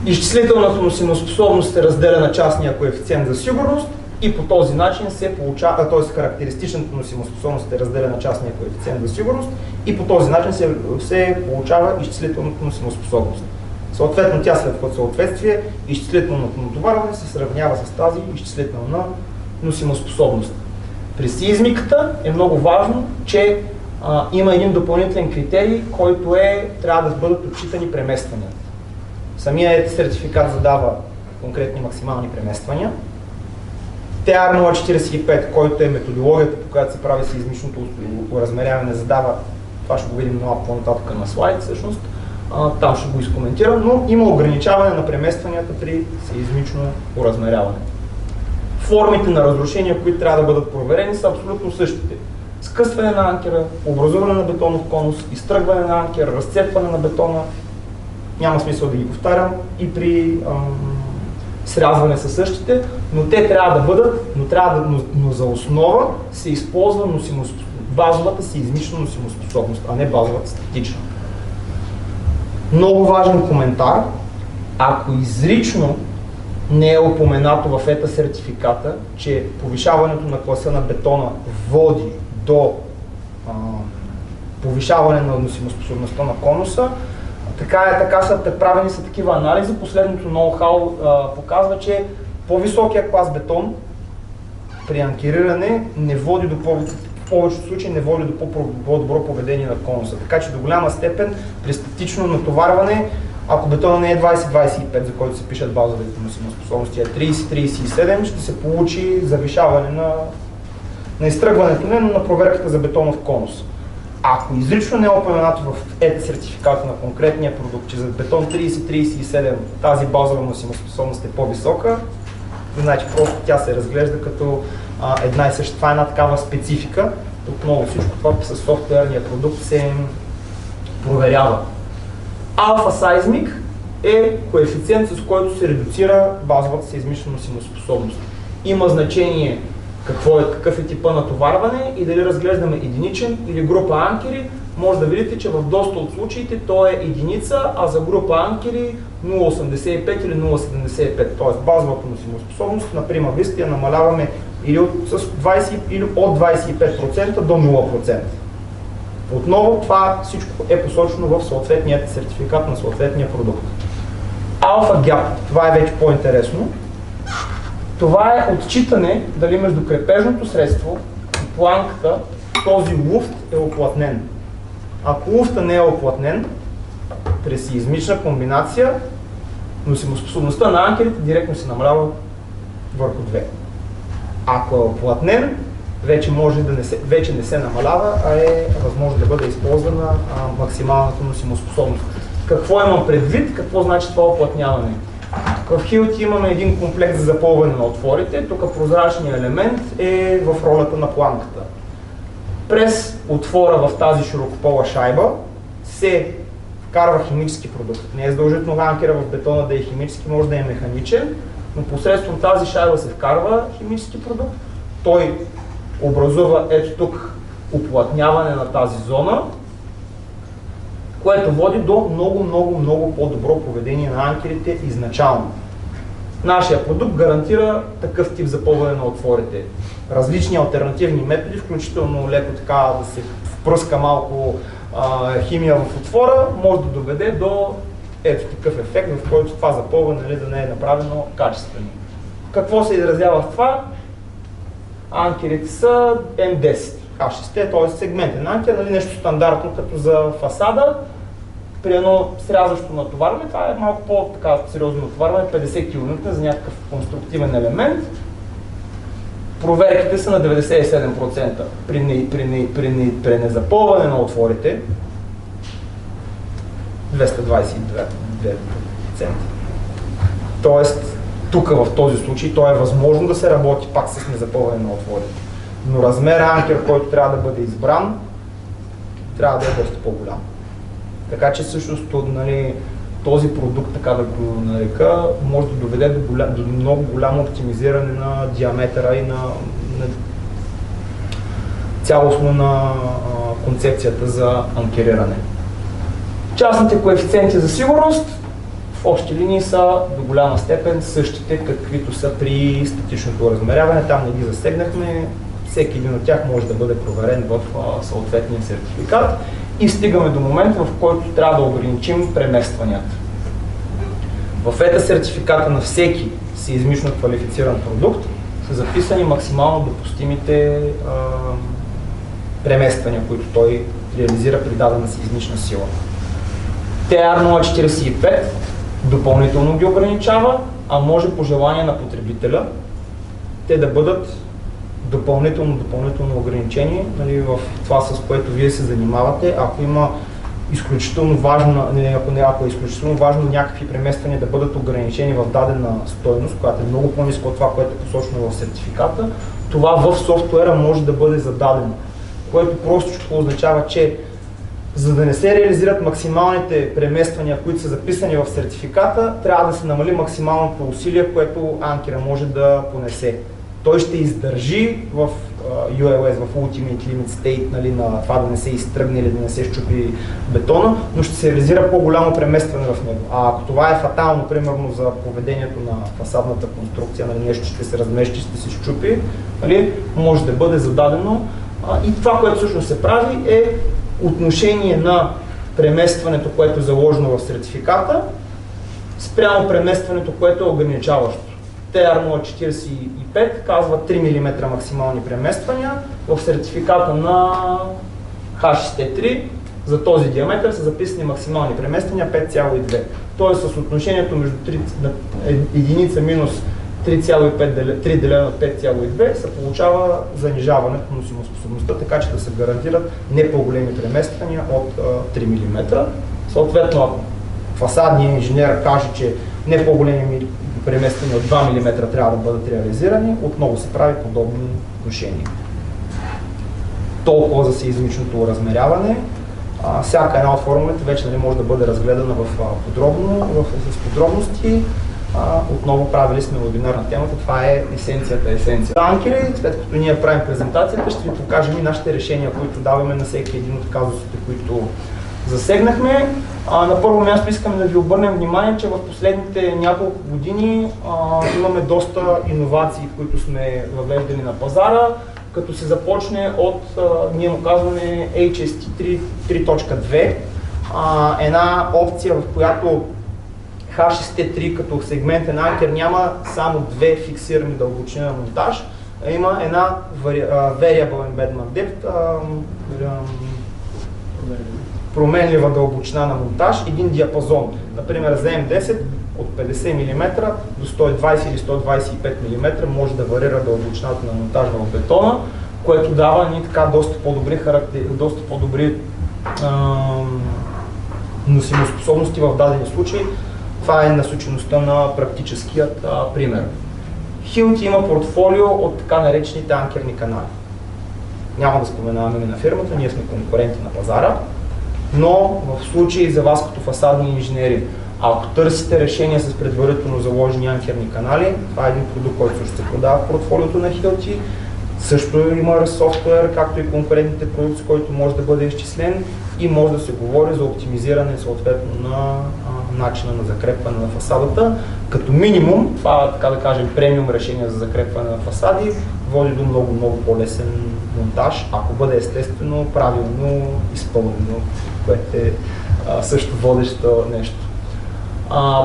Изчислителната носимоспособност се разделя на частния коефициент за сигурност и по този начин се получава, т.е. характеристичната носимоспособност се разделя на частния коефициент за сигурност и по този начин се получава изчислителната носимоспособност. Съответно, тя след съответствие, изчислителното натоварване се сравнява с тази изчислителна носимоспособност. При сеизмиката е много важно, че има един допълнителен критерий, който трябва да бъдат отчитани преместванията. Самият сертификат задава конкретни максимални премествания. TR045, който е методологията, по която се прави сеизмичното оразмеряване, задава, това ще го видим много по-нататък на слайд всъщност, там ще го изкоментирам, но има ограничаване на преместванията при сеизмично оразмеряване. Формите на разрушения, които трябва да бъдат проверени, са абсолютно същите. Скъсване на анкера, образуване на бетонов конус, изтръгване на анкера, разцепване на бетона, няма смисъл да ги повтарям, и при срязване са същите, но те трябва да бъдат, но за основа се използва базовата сеизмична носимоспособност, а не базовата статична. Много важен коментар, ако изрично не е упоменато в ета сертификата, че повишаването на класа на бетона води до повишаване на носимоспособността на конуса, правени са такива анализи. Последното ноу-хау показва, че по-високия клас бетон при анкериране не води до в повечето случаи не води до по-добро поведение на конуса. Така че до голяма степен при статично натоварване, ако бетона не е 20-25, за който се пишат базовите носимоспособности, а 30-37, ще се получи завишаване на изтръгването на проверката за бетонов конус. Ако изрично не е упоменато в ета сертификата на конкретния продукт, че за бетон 30-37 тази базова носимоспособност е по-висока, значи просто тя се разглежда като една и съща. Това е една такава специфика. Отново всичко това с софтуерния продукт се проверява. Алфа сайзмик е коефициент, с който се редуцира базовата сеизмична носимоспособност. Има значение какъв е типа натоварване и дали разглеждаме единичен или група анкери. Може да видите, че в доста от случаите то е единица, а за група анкери 0,85 или 0,75. Т.е. базовата носимоспособност, например, вие я намаляваме или от 25% до 0%. Отново това всичко е посочено в съответния сертификат на съответния продукт. Alpha Gap, това е вече по-интересно. Това е отчитане дали между крепежното средство и планката този луфт е оплътнен. Ако луфта не е оплътнен, при сеизмична комбинация, носимоспособността на анкерите директно се намалява върху 2. Ако е оплътнен, вече не се намалява, а е възможно да бъде използвана максималната носимоспособност. Какво имам предвид? Какво значи това оплътняване? В Hilti имаме един комплект за запълване на отворите. Тук прозрачният елемент е в ролята на планката. През отвора в тази широкопола шайба се вкарва химически продукт. Не е задължително анкера в бетона да е химически, може да е механичен, но посредством тази шайба се вкарва химически продукт. Той образува ето тук уплътняване на тази зона, което води до много по-добро поведение на анкерите изначално. Нашия продукт гарантира такъв тип запълване на отворите. Различни алтернативни методи, включително леко така да се впръска малко химия в отвора, може да доведе до ето такъв ефект, в който това запълване да не е направено качествено. Какво се изразява в това? Анкерите са М10, H6, т.е. сегментен анкер, нещо стандартно като за фасада. При едно срязващо натоварване, това е малко по-сериозно натоварване, 50 кн за някакъв конструктивен елемент. Проверките са на 97%. При незапълване на отворите 222%. Тоест, тук в този случай то е възможно да се работи пак с незапълване на отворите. Но размера анкер, който трябва да бъде избран, трябва да е доста по-голям. Така че всъщност този продукт, така да го нарека, може да доведе до много голямо оптимизиране на диаметъра и на цялостно на концепцията за анкериране. Частните коефициенти за сигурност в общи линии са до голяма степен същите, каквито са при статичното размеряване. Там не ги засегнахме. Всеки един от тях може да бъде проверен в съответния сертификат. И стигаме до момента, в който трябва да ограничим преместванията. В ета сертификата на всеки сеизмично квалифициран продукт са записани максимално допустимите премествания, които той реализира при дадена сеизмична сила. TR045 допълнително ги ограничава, а може по желание на потребителя те да бъдат допълнително ограничение, в това, с което вие се занимавате. Ако има изключително важно, ако е изключително важно някакви премествания да бъдат ограничени в дадена стойност, която е много по-ниска от това, което е посочено в сертификата, това в софтуера може да бъде зададено, което просто означава, че За да не се реализират максималните премествания, които са записани в сертификата, трябва да се намали максималното усилие, което анкера може да понесе. Той ще издържи в ULS, в Ultimate Limit State, нали, на това да не се изтръгне или да не се щупи бетона, но ще се реализира по-голямо преместване в него. А ако това е фатално, примерно за поведението на фасадната конструкция, нали, нещо ще се размести, ще се щупи, нали, може да бъде зададено. И това, което всъщност се прави, е отношение на преместването, което е заложено в сертификата, спрямо преместването, което е ограничаващо. TR045 казва 3 мм максимални премествания, в сертификата на H63 за този диаметър са записани максимални премествания 5,2. Тоест с отношението между единица минус 3,5 делено на 5,2 се получава занижаването на носимоспособността, така че да се гарантират не по-големи премествания от 3 мм. Съответно, ако фасадният инженер каже, че не по-големи премествания от 2 мм трябва да бъдат реализирани, отново се прави подобни отношения. Толкова за сеизмичното размеряване. Всяка една от формулите вече не може да бъде разгледана с подробности. Отново правили сме вебинар на темата, това е есенцията. Анкери, след като ние правим презентацията, ще ви покажем и нашите решения, които даваме на всеки един от казусите, които засегнахме. На първо място искаме да ви обърнем внимание, че в последните няколко години имаме доста иновации, които сме въвеждали на пазара, като се започне от, ние му казваме HST 3.2, една опция, в която H63 като сегментен анкер няма само две фиксирани дълбочини на монтаж, а има една Variable Embedment Depth, променлива дълбочина на монтаж, един диапазон. Например, за М10 от 50 мм до 120 или 125 мм може да варира дълбочината на монтаж в бетона, което дава ни така доста по-добри носимоспособности в дадени случаи. Това е насочеността на практическият пример. Hilti има портфолио от така наречените анкерни канали. Няма да споменаваме на фирмата, ние сме конкуренти на пазара, но в случай за вас като фасадни инженери, ако търсите решение с предварително заложени анкерни канали, това е един продукт, който също се продава в портфолиото на Hilti. Също има софтуер, както и конкурентните продукти, с който може да бъде изчислен и може да се говори за оптимизиране съответно на начина на закрепване на фасадата. Като минимум, това така да кажем премиум решение за закрепване на фасади, води до много по-лесен монтаж, ако бъде естествено, правилно изпълнено, което е също водещо нещо.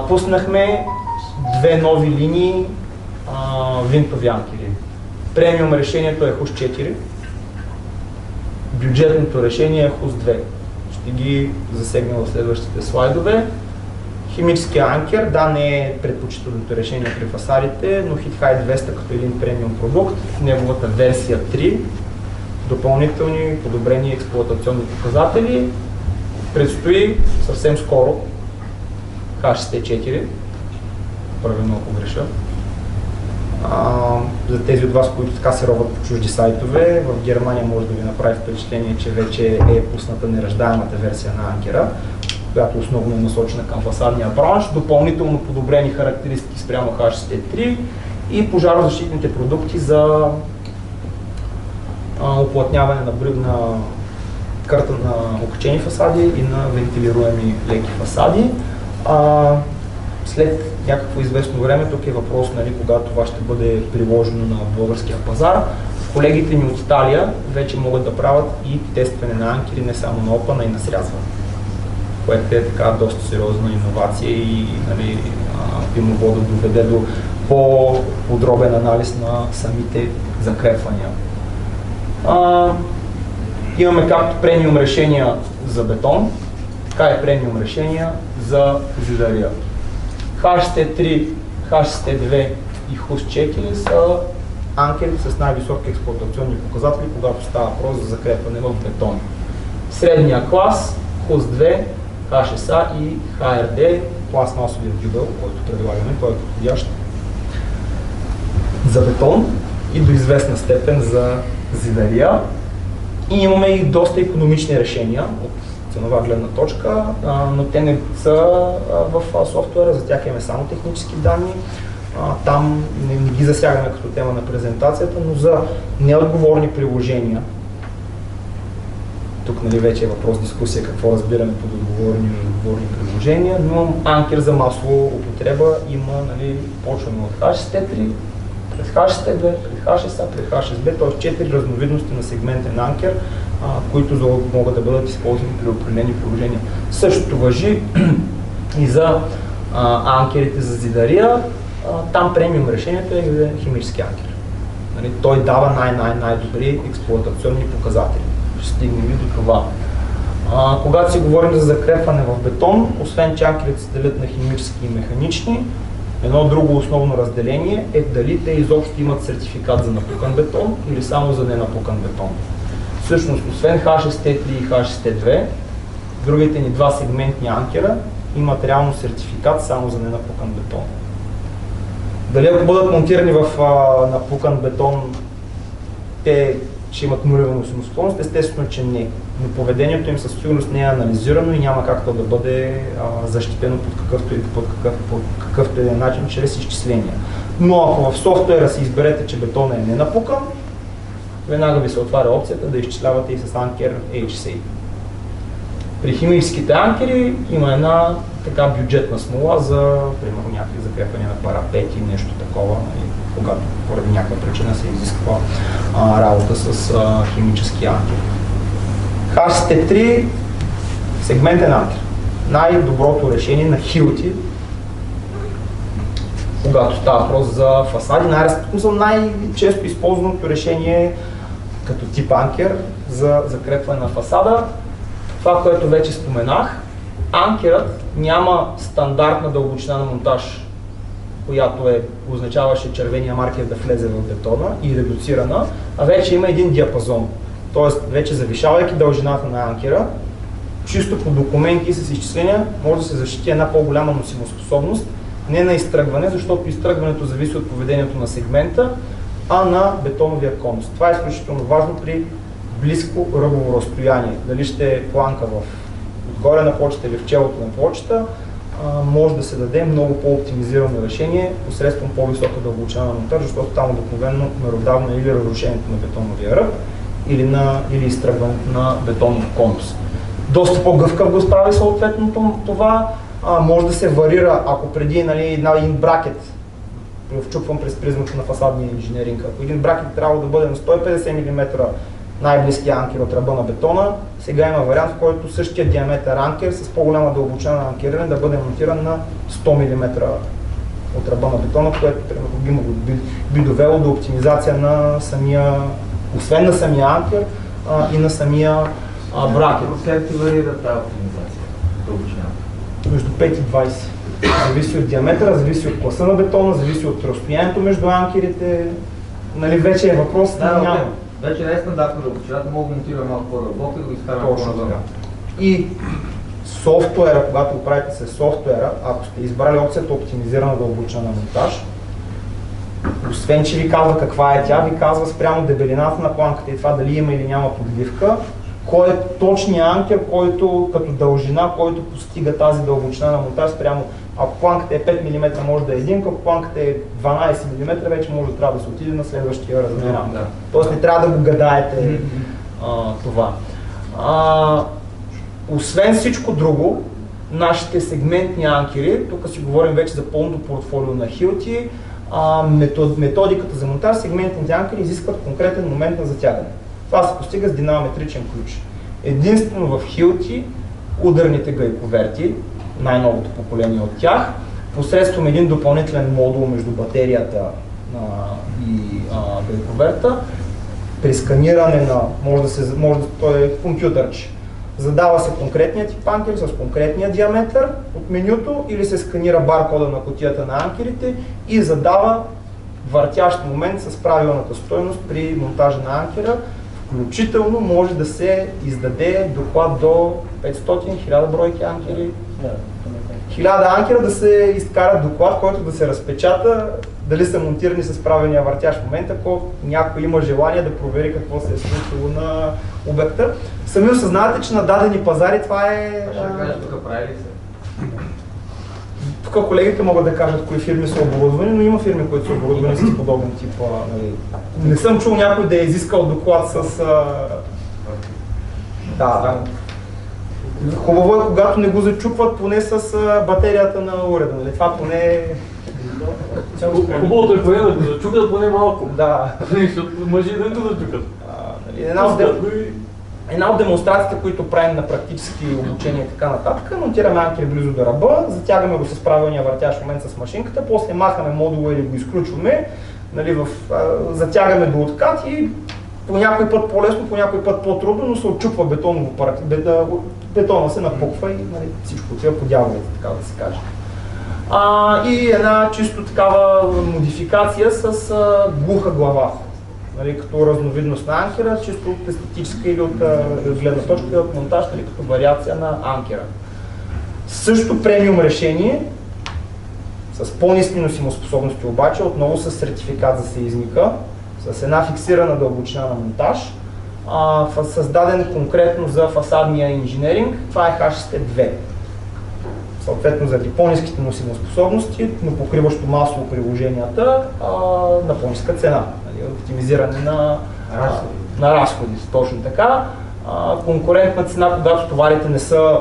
Пуснахме две нови линии винтови анкери. Премиум решението е HUS 4, бюджетното решение е HUS 2. Ще ги засегна в следващите слайдове. Химическия анкер, да, не е предпочитаното решение при фасадите, но HitHide 200 като един премиум продукт, в неговата версия 3, допълнителни подобрени експлоатационни показатели. Предстои съвсем скоро H64, правилно ако греша. За тези от вас, които така се робят по чужди сайтове, в Германия може да ви направи впечатление, че вече е пусната нераждаемата версия на анкера, която основно е насочена към фасадния бранш, допълнително подобрени характеристики спрямо H63 и пожарозащитните продукти за уплътняване на карта на окачени фасади и на вентилируеми леки фасади. След някакво известно време, тук е въпрос, нали, кога това ще бъде приложено на българския пазар. Колегите ни от Италия вече могат да правят и тестване на анкери не само на опана, и на срязване, което е така доста сериозна иновация и, нали, би могло да доведе до по-подробен анализ на самите закрепвания. Имаме както премиум решения за бетон, така и премиум решения за зидария. HST3, HST2 и HUS 4 са анкери с най-високи експлоатационни показатели, когато става въпрос за закрепване в бетон. Средния клас, HUS 2, HSA и HRD, пластмасовия дюбел, който предлагаме, той е подходящ за бетон и до известна степен за зидария. И имаме и доста икономични решения от ценова гледна точка, но те не са в софтуера, за тях имаме само технически данни. Там не ги засягаме като тема на презентацията, но за неотговорни приложения, тук нали, вече е въпрос дискусия какво разбираме под отговорни и неотговорни приложения, но анкер за масова употреба има, нали, почваме от HST3, през HST2, през HSA, през HSB, т.е. 4 разновидности на сегментен анкер, които могат да бъдат използвани при определени приложения. Същото важи и за анкерите за зидария. Там премиум решението е химически анкер. Нали, той дава най-добри експлоатационни показатели. Ще стигнем и до това. Когато си говорим за закрепване в бетон, освен че анкерите се делят на химически и механични, едно друго основно разделение е дали те изобщо имат сертификат за напукан бетон или само за ненапукан бетон. Всъщност, освен HST3 и HST2, другите ни два сегментни анкера имат реално сертификат само за ненапукан бетон. Дали ако бъдат монтирани в напукан бетон, те ще имат нулева носимоспособност? Естествено, че не. Но поведението им със сигурност не е анализирано и няма как то да бъде защитено под какъвто е начин, чрез изчисления. Но ако в софтуера си изберете, че бетонът е ненапукан, веднага ви се отваря опцията да изчислявате и с анкер HSA. При химическите анкери има една така бюджетна смола за, примерно, някакви закрепвания на парапети, нещо такова, когато поради някаква причина се изисква работа с химически анкер. HST3 сегментен анкер. Най-доброто решение на Hilti, когато става въпрос за фасади, най-често използваното решение като тип анкер за закрепване на фасада. Това, което вече споменах, анкерът няма стандартна дълбочина на монтаж, която означаваше червения маркер да влезе в бетона и редуцирана, а вече има един диапазон. Тоест, вече завишавайки дължината на анкера, чисто по документи с изчисления може да се защити една по-голяма носимоспособност, не на изтръгване, защото изтръгването зависи от поведението на сегмента, а на бетоновия конус. Това е изключително важно при близко ръбово разстояние. Дали ще е планка отгоре на плочата или в челото на плочата, може да се даде много по-оптимизирано решение посредством по-висока дълбочина на монтаж, защото там обикновено меродавно или разрушението на бетоновия ръб, или изтръгването на бетонов конус. Доста по-гъвкав го справи съответно това. Може да се варира, ако преди един бракет, вчупвам през призмата на фасадния инженеринг, ако един бракет трябва да бъде на 150 мм най-близкия анкер от ръба на бетона, сега има вариант, в който същия диаметър анкер с по-голяма дълбочина на анкериране да бъде монтиран на 100 мм от ръба на бетона, което би довело до оптимизация на освен на самия анкер и на самия бракет. Как ти варира тази оптимизация? Дълбочина? Между 5 и 20. Зависи от диаметъра, зависи от класа на бетона, зависи от разстоянието между анкерите. Нали, вече е въпрос на няма. Вече не е стандартна дълбочината, мога да монтира малко по-дълбоко и да го изкарам по-навън. И софтуера, когато го правите с софтуера, ако сте избрали опцията оптимизирана дълбочина на монтаж, освен че ви казва каква е тя, ви казва спрямо дебелината на планката и това дали има или няма подливка, кой е точният анкер, който като дължина, който постига тази дълбочина на монтаж спрямо. Ако планката е 5 мм, може да е 1, ако планката е 12 мм, вече може да трябва да се отиде на следващия размер. Да. Тоест не трябва да го гадаете това. Освен всичко друго, нашите сегментни анкери, тук си говорим вече за пълното портфолио на Hilti, методиката за монтаж, сегментните анкери изискват конкретен момент на затягане. Това се постига с динамометричен ключ. Единствено в Hilti ударните гайковерти, най-новото поколение от тях, посредством един допълнителен модул между батерията и гайковерта, при сканиране той е компютърче. Задава се конкретният тип анкер с конкретния диаметър от менюто или се сканира баркода на кутията на анкерите и задава въртящ момент с правилната стойност при монтажа на анкера. Включително може да се издаде доклад до 500-1000 бройки анкери. 1000 анкера да се изкара доклад, който да се разпечата дали са монтирани с правилния въртящ момент, ако някой има желание да провери какво се е случило на обекта. Сами осъзнавате, че на дадени пазари това е... Ще кажа тук прави ли се? Тук колегите могат да кажат кои фирми са оборудвани, но има фирми, които са оборудвани с подобен тип. Нали. Не съм чул някой да е изискал доклад с... Да. Хубаво е, когато не го зачупват поне с батерията на уреда. Нали. Това поне е... Хубавото е поне да го зачукат поне малко. Да. Защото мъжи да го зачукат. Нали, една от демонстрациите, които правим на практически обучения и така нататък, монтираме анкер близо до ръба, затягаме го с правилния въртящ момент с машинката, после махаме модула или го изключваме, нали, затягаме до откат и по някой път по-лесно, по някой път по-трудно, но се отчупва бетона се напуква и нали, всичко отива по дяволите, така да се каже. И една чисто такава модификация с глуха глава. Нали, като разновидност на анкера, чисто от естетическа или от гледна точка и от монтаж, нали, като вариация на анкера. Също премиум решение, с по-ниски носимоспособности обаче, отново с сертификат за сеизмика, с една фиксирана дълбочина на монтаж, създаден конкретно за фасадния инженеринг, това е H2. Съответно заради по-ниските носимоспособности, но покриващо масово приложенията на по-ниска цена. Оптимизиране на разходи, точно така. Конкурентна цена, когато товарите не са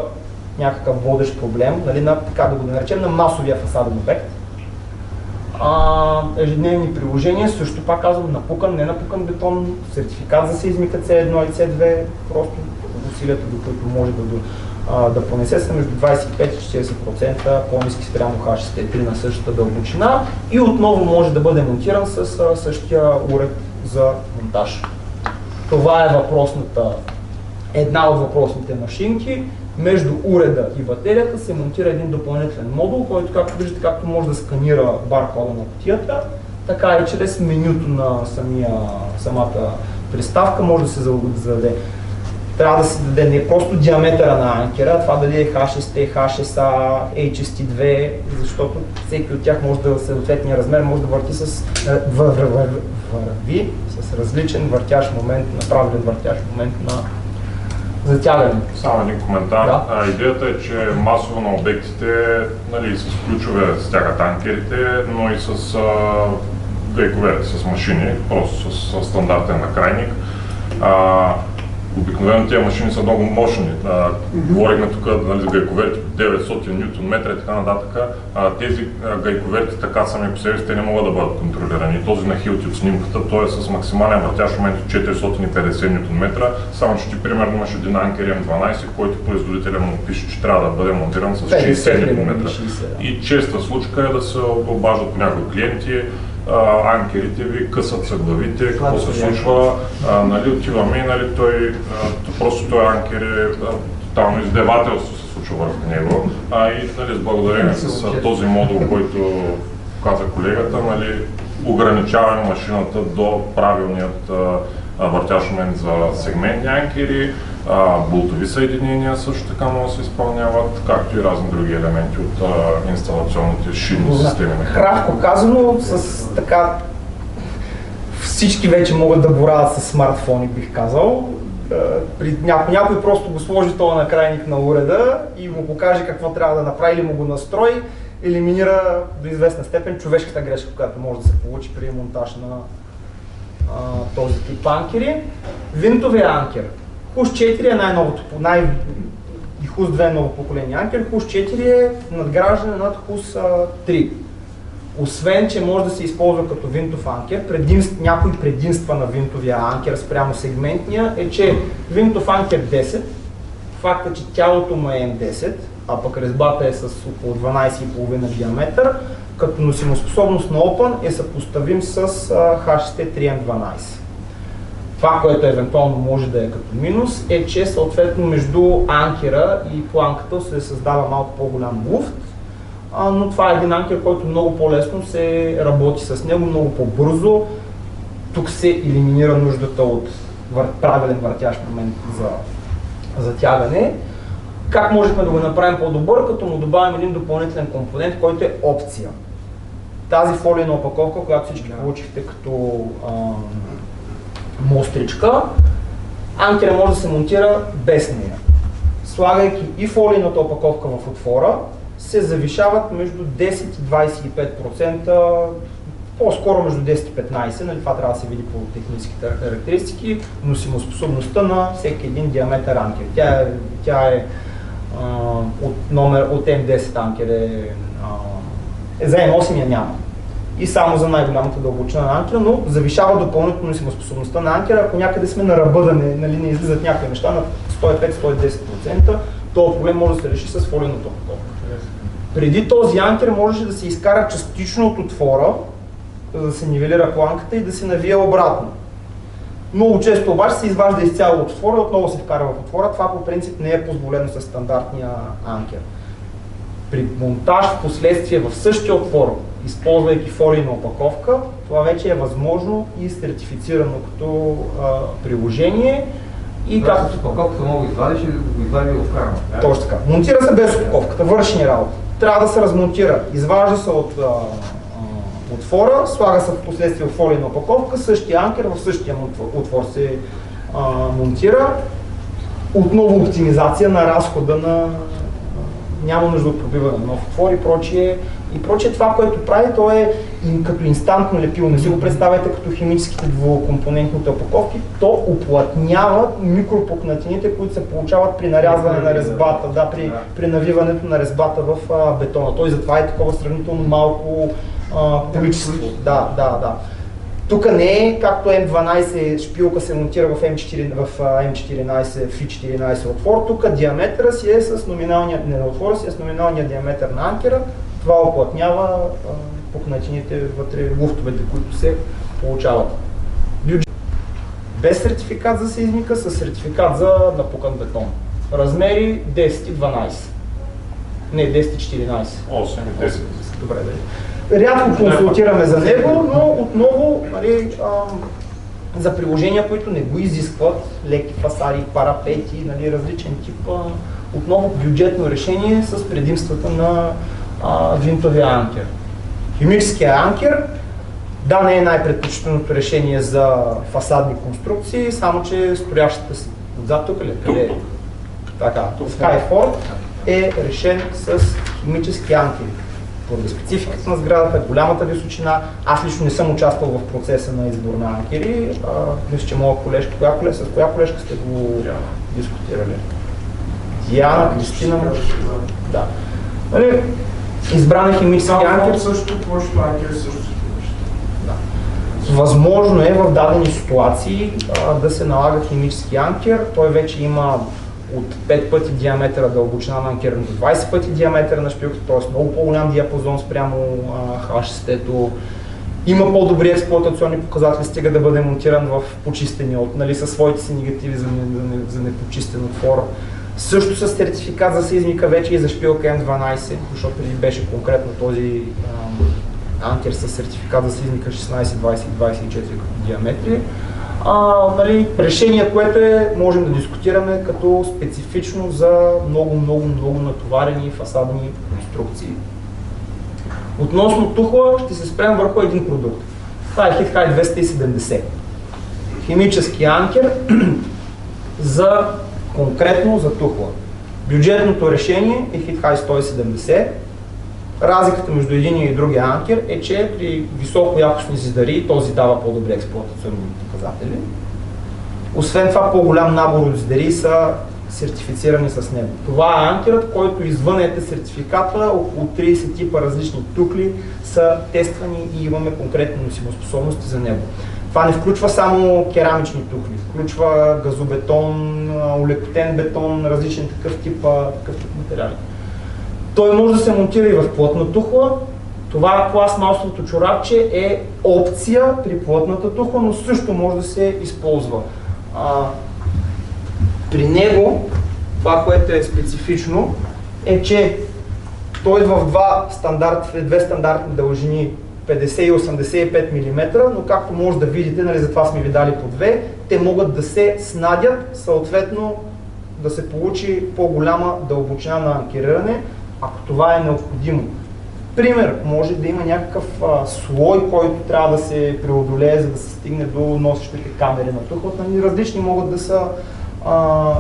някакъв водещ проблем, нали, така да го наречем, на масовия фасаден обект. Ежедневни приложения, също пак казвам, напукан, не напукан бетон, сертификат за сеизмика C1 и C2, просто усилията, до които може да понесе са между 25 и 40% по-ниски спрямо H3 на същата дълбочина и отново може да бъде монтиран с същия уред за монтаж. Това е една от въпросните машинки. Между уреда и батерията се монтира един допълнителен модул, който, както виждате, както може да сканира баркода на кутията, така и чрез менюто на самата приставка може да се зададе. Трябва да се даде не просто диаметъра на анкера, това дали е H6, HSA, HST2, защото всеки от тях може да съответния размер може да върти върви с различен въртящ момент, направлен въртящ момент на затягане. Само един коментар. Да. Идеята е, че масово на обектите, нали, с ключове стягат анкерите, но и с гайкове, с машини, просто с стандартен накрайник. Обикновено тези машини са много мощни. Говорихме тук, нали, за гайковерти 900 Нм и така нататък. Тези гайковерти така сами по себе си те не могат да бъдат контролирани. Този на Hilti от снимката, той е с максимален въртящ момент от 450 Нм, само че ти примерно имаш един анкер М12, който производителя му пише, че трябва да бъде монтиран с 60 Нм. И честа случка е да се обаждат по някои клиенти, анкерите ви късат са главите, какво се случва, нали, отиваме и нали, просто той анкер е тотално издевателство се случва върху него. И нали, с благодарение с този модул, който каза колегата, нали, ограничаваме машината до правилният въртящ момент за сегментни анкери, болтови съединения също така могат да се изпълняват, както и разни други елементи от инсталационните шинни системи. Кратко казано, с така всички вече могат да борават с смартфони, бих казал. Някой просто го сложи този накрайник на уреда и му покаже какво трябва да направи или му го настрои, елиминира до известна степен човешката грешка, която може да се получи при монтаж на този тип анкери. Винтовия анкер. HUS4 е най-новото, и HUS2 е ново поколение анкер. HUS4 е надграждане над HUS3. Освен, че може да се използва като винтов анкер, някои предимства на винтовия анкер спрямо сегментния е, че винтов анкер 10, факта, че тялото му е М10, а пък резбата е с около 12,5 диаметър, като носимоспособност на Open е съпоставим с HT3M12. Това, което евентуално може да е като минус, е, че съответно между анкера и планката се създава малко по-голям луфт, но това е един анкер, който много по-лесно се работи с него, много по-бързо. Тук се елиминира нуждата от правилен въртящ момент за затягане. Как можехме да го направим по-добър, като му добавим един допълнителен компонент, който е опция. тази фолийна опаковка, която всички получихте като мостричка, анкера може да се монтира без нея. Слагайки и фолийната опаковка в отвора, се завишават между 10 и 25%, по-скоро между 10 и 15%, нали, това трябва да се види по техническите характеристики, носимоспособността на всеки един диаметър анкер. Тя е от М10 анкер за М8 я няма. И само за най-голямата дълбочина на анкера, но завишава допълнително носимоспособността на анкера, ако някъде сме на ръба да не излизат някакви неща на 105-110%, този проблем може да се реши с фолийната опаковка. Преди този анкер можеше да се изкара частично от отвора, за да се нивелира планката и да се навие обратно. Много често обаче се изважда изцяло от отвора и отново се вкара в отвора. Това по принцип не е позволено с стандартния анкер. При монтаж в последствие в същия отвор, използвайки фолийна опаковка, това вече е възможно и сертифицирано като приложение. И както опаковката мога да извадиш и да го извади в крана. Точно така. Монтира се без опаковката, върши ни работа. Трябва да се размонтира. Изважда се от отвора, слага се в последствие в фолийна опаковка, същия анкер в същия отвор се монтира. Отново оптимизация на разхода на няма нужда от пробиване на нов отвор и прочие. И прочее това, което прави, то е като инстантно лепило. Не си го представяйте като химическите двукомпонентните опаковки. То уплътнява микропукнатините, които се получават при нарязване на резбата, при навиването на резбата в бетона. Той затова е такова сравнително малко количество. Да. Тук не е както М12 шпилка се монтира в М14, в И14 отвор. Тук диаметъра си е с номиналния, с номиналния диаметър на анкера. Това оплътнява пукнатините вътре, луфтовете, които се получават. Без сертификат за сеизмика, с сертификат за напукан бетон. Размери 10 и 12. Не, 10 и 14. 8 и 10. Добре, да. Рядко консултираме за него, но отново за приложения, които не го изискват, леки фасади, парапети, различен тип, отново бюджетно решение с предимствата на винтовия анкер. Химическия анкер, да, не е най-предпочитаното решение за фасадни конструкции, само че строящата си отзад тук ли? Къде? Така, Skyfort е решен с химически анкери. Поради спецификата на сградата, голямата височина. Аз лично не съм участвал в процеса на избор на анкери. Мисля, че моя колежка, с коя колежка сте го дискутирали? Диана, Кристина, да. Избран е химически анкер. Също повечето анкери също. Възможно е в дадени ситуации да се налага химически анкер. Той вече има от 5 пъти диаметъра дълбочина на анкера до 20 пъти диаметъра на шпилката, т.е. много по-голям диапазон спрямо HST-то. Има по-добри експлоатационни показатели, стига да бъде монтиран в почистени със своите си негативи за непочистен отвор. Също с сертификат за сеизмика вече и за шпилка М12, защото преди беше конкретно този анкер с сертификат за сеизмика 16, 20 и 24 като диаметри. Решение, което можем да дискутираме като специфично за много натоварени фасадни конструкции. Относно тухла ще се спрем върху един продукт. Това е HitHide 270. Химически анкер конкретно за тухла. Бюджетното решение е HitHide 170. Разликата между един и другия анкер е, че при високоякостни зидари този дава по-добри експлоатационни показатели. Освен това, по-голям набор от зидари са сертифицирани с него. Това е анкерът, който извън сертификата, около 30 типа различни тухли са тествани и имаме конкретни носимоспособности за него. Това не включва само керамични тухли, включва газобетон, олекотен бетон, различен такъв тип материали. Той може да се монтира и в плътна тухла. Това пластмасовото чорапче е опция при плътната тухла, но също може да се използва. При него, това, което е специфично, е, че той в две стандартни дължини 50 и 85 мм, но както може да видите, затова сме ви дали по две, те могат да се снадят, съответно да се получи по-голяма дълбочина на анкериране, ако това е необходимо. Пример, може да има някакъв слой, който трябва да се преодолее, за да се стигне до носещите камери на тухлата. Различни могат да са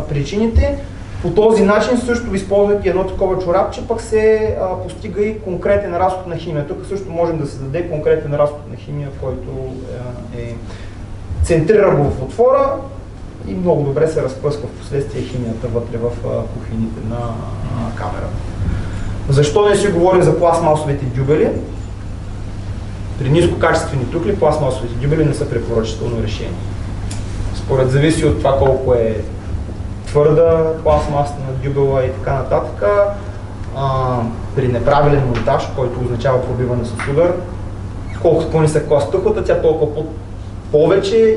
причините. По този начин също, използвайки едно такова чорапче, пък се постига и конкретен разход на химия. Тук също можем да се даде конкретен разход на химия, който е центрира го в отвора и много добре се разпръсква в последствие химията вътре в кухините на камерата. Защо не си говорим за пластмасовите дюбели? При нискокачествени тухли пластмасовите дюбели не са препоръчително решение. Според зависи от това колко е твърда пластмаса на дюбела и така нататък. При неправилен монтаж, който означава пробиване с удар, колкото по-нисък клас тухлата, тя толкова повече и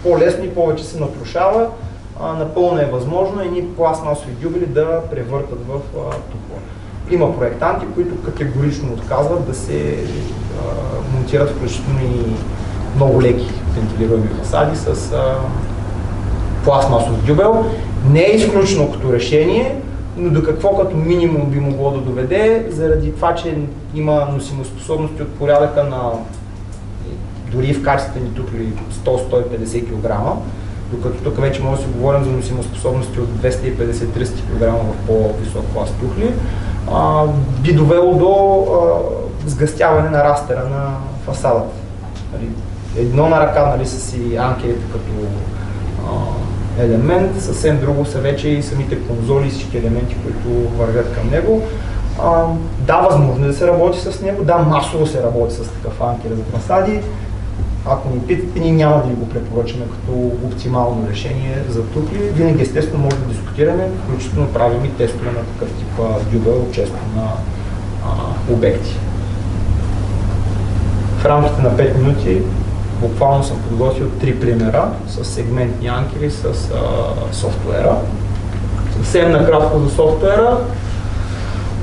по-лесно и повече се натрушава. Напълно е възможно едни пластмасови дюбели да превъртат в тухла. Има проектанти, които категорично отказват да се монтират включително и много леки вентилируеми фасади с пластмасов дюбел. Не е изключено като решение, но до какво като минимум би могло да доведе, заради това, че има носимоспособности от порядъка на дори в качествени тухли 100-150 кг, докато тук вече може да си говорим за носимоспособности от 250-300 кг в по-висок клас тухли, би довело до сгъстяване на растера на фасадата. Едно на ръка, нали, са си анкерите като елемент, съвсем друго са вече и самите конзоли и всички елементи, които вървят към него. Да, възможно е да се работи с него, да, масово се работи с такъв анкер за фасади. Ако ни питате, ние няма да ви го препоръчаме като оптимално решение за тухли. Винаги естествено може да дискутираме, включително правим и тестове на такъв тип дюбел, често на обекти. В рамките на 5 минути буквално съм подготвил 3 примера с сегментни анкери с софтуера. Съвсем накратко за софтуера.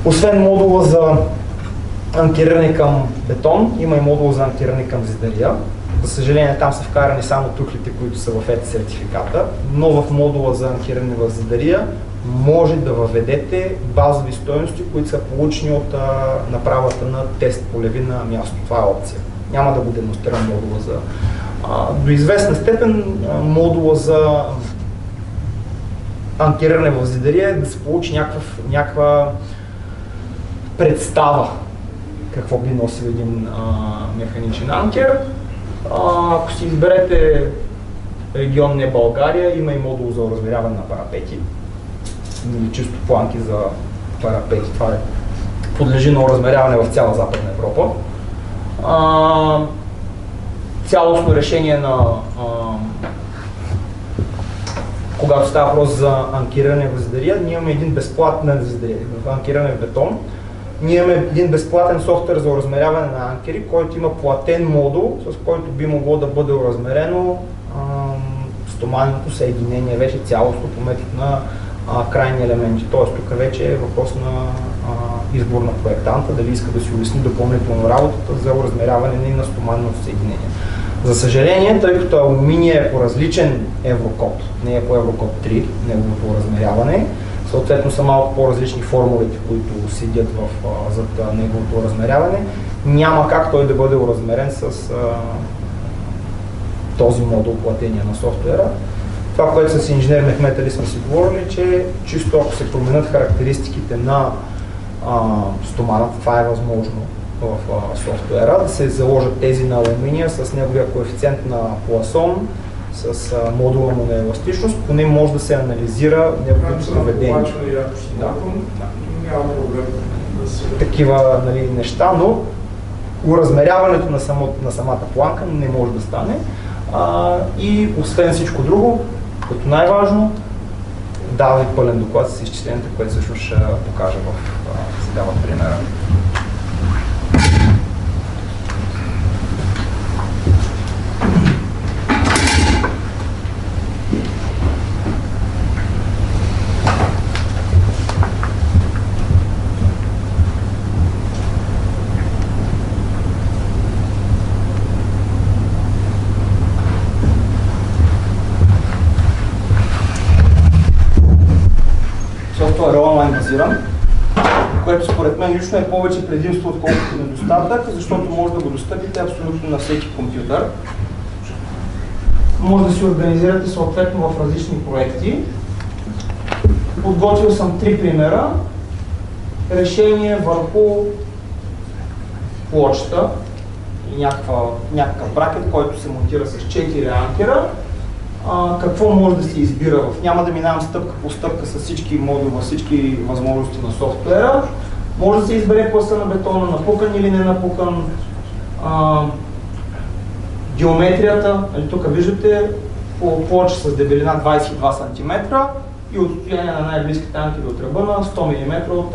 Освен модула за анкериране към бетон, има и модул за анкериране към зидария. За съжаление там са вкарани само тухлите, които са в ЕТ сертификата, но в модула за анкериране в зидария може да въведете базови стойности, които са получени от направата на тест полеви на място. Това е опция. Няма да го демонстрирам модула за... До известна степен модула за анкериране в зидария е да се получи някаква представа какво би носил един механичен анкер. Ако си изберете регион не България, има и модул за оразмеряване на парапети. Чисто планки за парапети. Това подлежи на оразмеряване в цяла Западна Европа. Цялостно решение на когато става въпрос за анкериране в зидария, ние имаме един безплатен анкериране в бетон. Ние имаме един безплатен софтуер за оразмеряване на анкери, който има платен модул, с който би могло да бъде оразмерено стоманеното съединение, вече цялостно по метод на крайни елементи. Тоест тук вече е въпрос на избор на проектанта, дали иска да си улесни допълнително работата за оразмеряване на стоманеното съединение. За съжаление, тъй като алуминия е по различен еврокод, не е по еврокод 3, неговото оразмеряване, съответно са малко по-различни формулите, които седят зад неговото размеряване. Няма как той да бъде оразмерен с този модул платения на софтуера. Това, което с инженер Мехмет Али сме си говорили, че чисто ако се променят характеристиките на стоманата, това е възможно в софтуера, да се заложат тези на алуминия с неговия коефициент на Пуасон, с модула му на еластичност, поне може да се анализира неговото поведение. Такива неща, но уразмеряването на самата планка не може да стане. И освен всичко друго, като най-важно, дава и пълен доклад с изчисленията, което също ще покажа сега в примера. Софтуер е онлайн базиран. което според мен лично е повече предимство, отколкото недостатък, защото може да го достъпите абсолютно на всеки компютър. Може да си организирате съответно в различни проекти. Подготвил съм 3 примера. Решение върху плочата и някакъв бракет, който се монтира с 4 анкера. Какво може да се избира няма да минавам стъпка по стъпка с всички модули, всички възможности на софтуера. Може да се избере класа на бетона, напукан или не напукан. Геометрията, тук виждате плоча с дебелина 22 см и отстояние на най-близките анкери от ръба на 100 мм от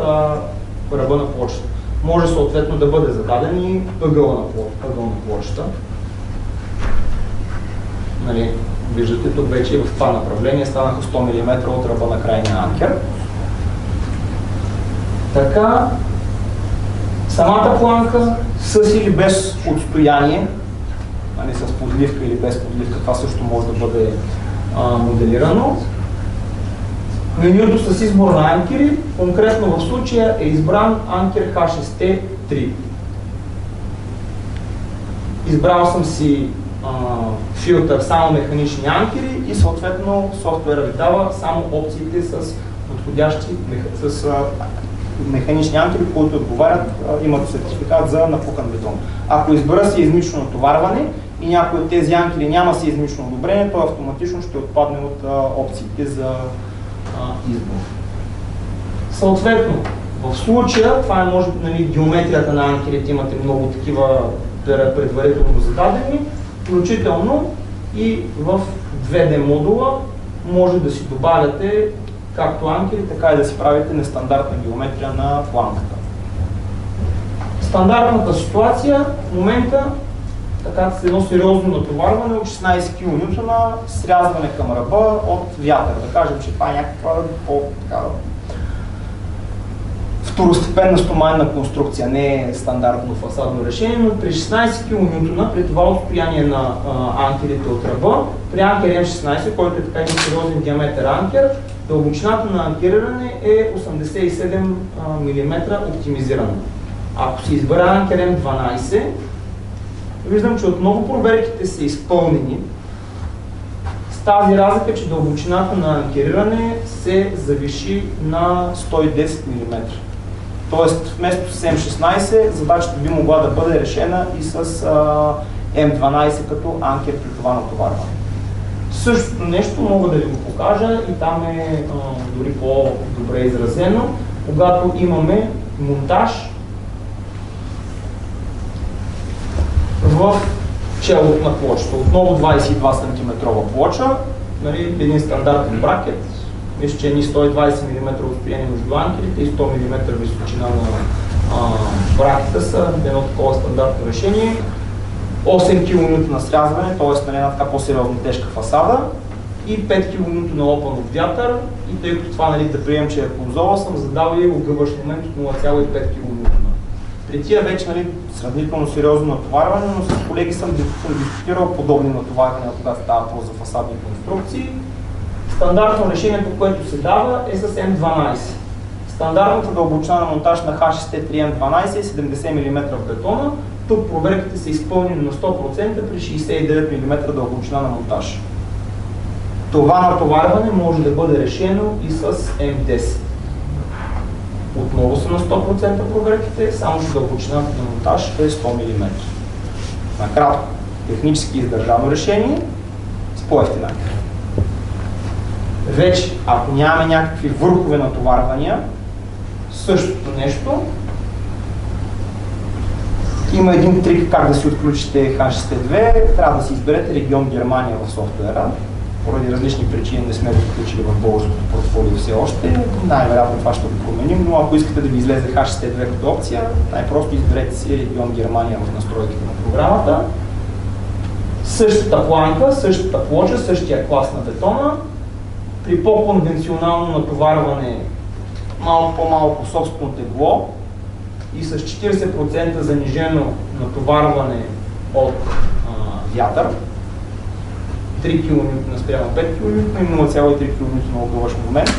ръба на плочата. Може съответно да бъде зададен и ъгъл на плочата. Нали, виждате, тук вече в това направление станаха 100 мм от ръба на крайния анкер. Така, самата планка с или без отстояние, нали, с подливка или без подливка, това също може да бъде моделирано. Менюто с избор на анкери, конкретно в случая е избран анкер H6T3. Избрал съм си филтър само механични анкери и съответно софтуера ви дава само опциите с подходящи механични анкери, които отговарят, имат сертификат за напукан бетон. Ако избера сеизмично натоварване и някой от тези анкери няма сеизмично одобрение, то автоматично ще отпадне от опциите за избор. Съответно, в случая, това е може би геометрията на анкерите, имате много такива предварително зададени, включително и в 2D модула може да си добавяте както анкери, така и да си правите нестандартна геометрия на планката. Стандартната ситуация в момента така с едно сериозно натоварване от 16 кН, срязване към ръба от вятър. Да кажем, че това е някаква второстепенна стоманна конструкция, не е стандартно фасадно решение, но при 16 кН, при това отстояние на анкерите от ръба, при анкер М16, който е така един сериозен диаметър анкер, дълбочината на анкериране е 87 мм оптимизирана. Ако се избера анкер М12, виждам, че отново проверките са изпълнени с тази разлика, че дълбочината на анкериране се завиши на 110 мм. Тоест, вместо с М16, задачата би могла да бъде решена и с М12 като анкер при това натоварване. Същото нещо мога да ви го покажа и там е дори по-добре изразено, когато имаме монтаж в челото на плочата. Отново 22 см плоча, нали, един стандартен бракет. Мисля, че едни 120 мм отстояние между анкерите и 100 мм височина на бракета са едно такова стандартно решение. 8 кН на срязване, т.е. на една така по-сериозно тежка фасада и 5 кН на лопан от вятър. И тъй като това, нали, да приемем, че е конзола, съм задал и огъващ момент от 0,5 кН. При тия вече, нали, сравнително сериозно натоварване, но с колеги съм дискутирал подобни натоварвания, когато става въпрос за фасадни конструкции. Стандартно решението, което се дава, е с М12. Стандартната дълбочина на монтаж на H6T3 М12 е 70 мм в бетона. Тук проверките са изпълнени на 100% при 69 мм дълбочина на монтаж. Това натоварване може да бъде решено и с М10. Отново са на 100% проверките, само че дълбочината на монтаж е 100 мм. Накратко, технически издържано решение с по-евтин анкер. Вече, ако нямаме някакви върхове натоварвания, същото нещо, има един трик как да си отключите H6T2, трябва да си изберете регион Германия в софтуера. Поради различни причини не сме го включили в българското портфолио все още. Най-вероятно това ще го променим, но ако искате да ви излезе H6T2 като опция, най-просто изберете си регион Германия в настройките на програмата. Същата планка, същата плоча, същия клас на бетона. При по-конвенционално натоварване, малко по-малко собствено тегло и с 40% занижено натоварване от вятър, 3 кН спрямо 5 кН и 0,3 кН на огъващ момент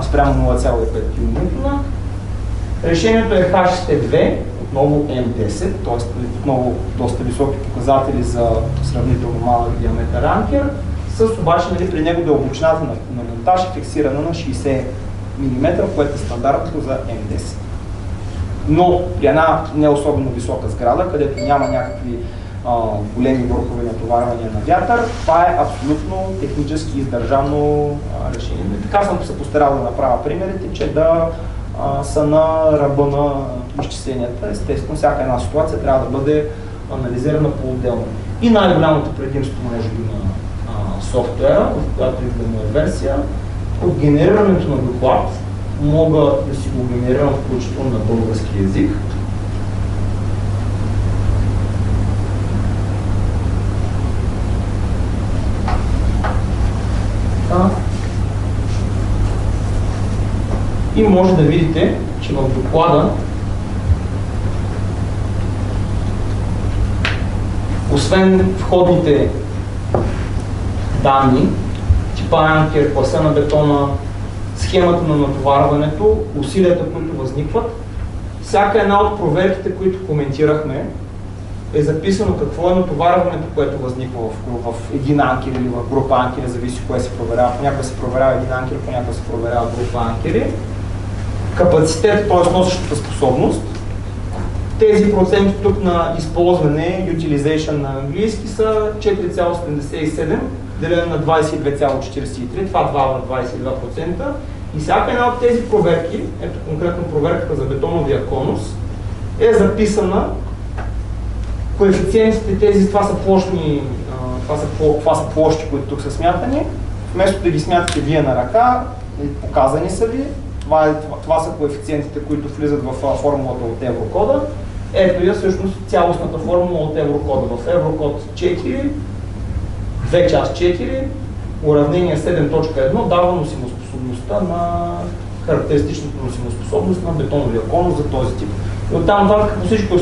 спрямо 0,5 кН. Решението е HT2, отново M10, т.е. отново доста високи показатели за сравнително малък диаметър анкер, с обаче при него дълбочината на монтаж е фиксирана на 60 мм, което е стандартно за M10. Но при една не особено висока сграда, където няма някакви големи върхови натоварвания на вятър, това е абсолютно технически издържано решение. Така съм се постарал да направя примерите, че да са на ръба на изчисленията. Естествено, всяка една ситуация трябва да бъде анализирана по-отделно. И най-голямото предимство, може би, на софтуера, в която идваме версия, от генерирането на доклад мога да си го генерирам включително на български език. И може да видите, че в доклада освен входните данни, типа анкер, класа на бетона, схемата на натоварването, усилията, които възникват, всяка една от проверките, които коментирахме, е записано какво е натоварването, което възниква в един анкер или в група анкери, зависи кое се проверява. Понякога се проверява един анкер, понякога се проверява група анкери. Капацитет, т.е. носещата способност. Тези проценти тук на използване, utilization на английски, са 4,77 делено на 22,43, това 2 на 22%. И всяка една от тези проверки, ето конкретно проверката за бетоновия конус, е записана. Коефициентите тези, това са площи, които тук са смятани. Вместо да ги смятате вие на ръка, показани са ви. Това са коефициентите, които влизат в формулата от Еврокода. Ето я всъщност цялостната формула от Еврокода. В Еврокод 4, 2 част 4, уравнение 7.1 дава носимоспособността на характеристичната носимоспособност на бетоновия конус за този тип. И оттам нататък всички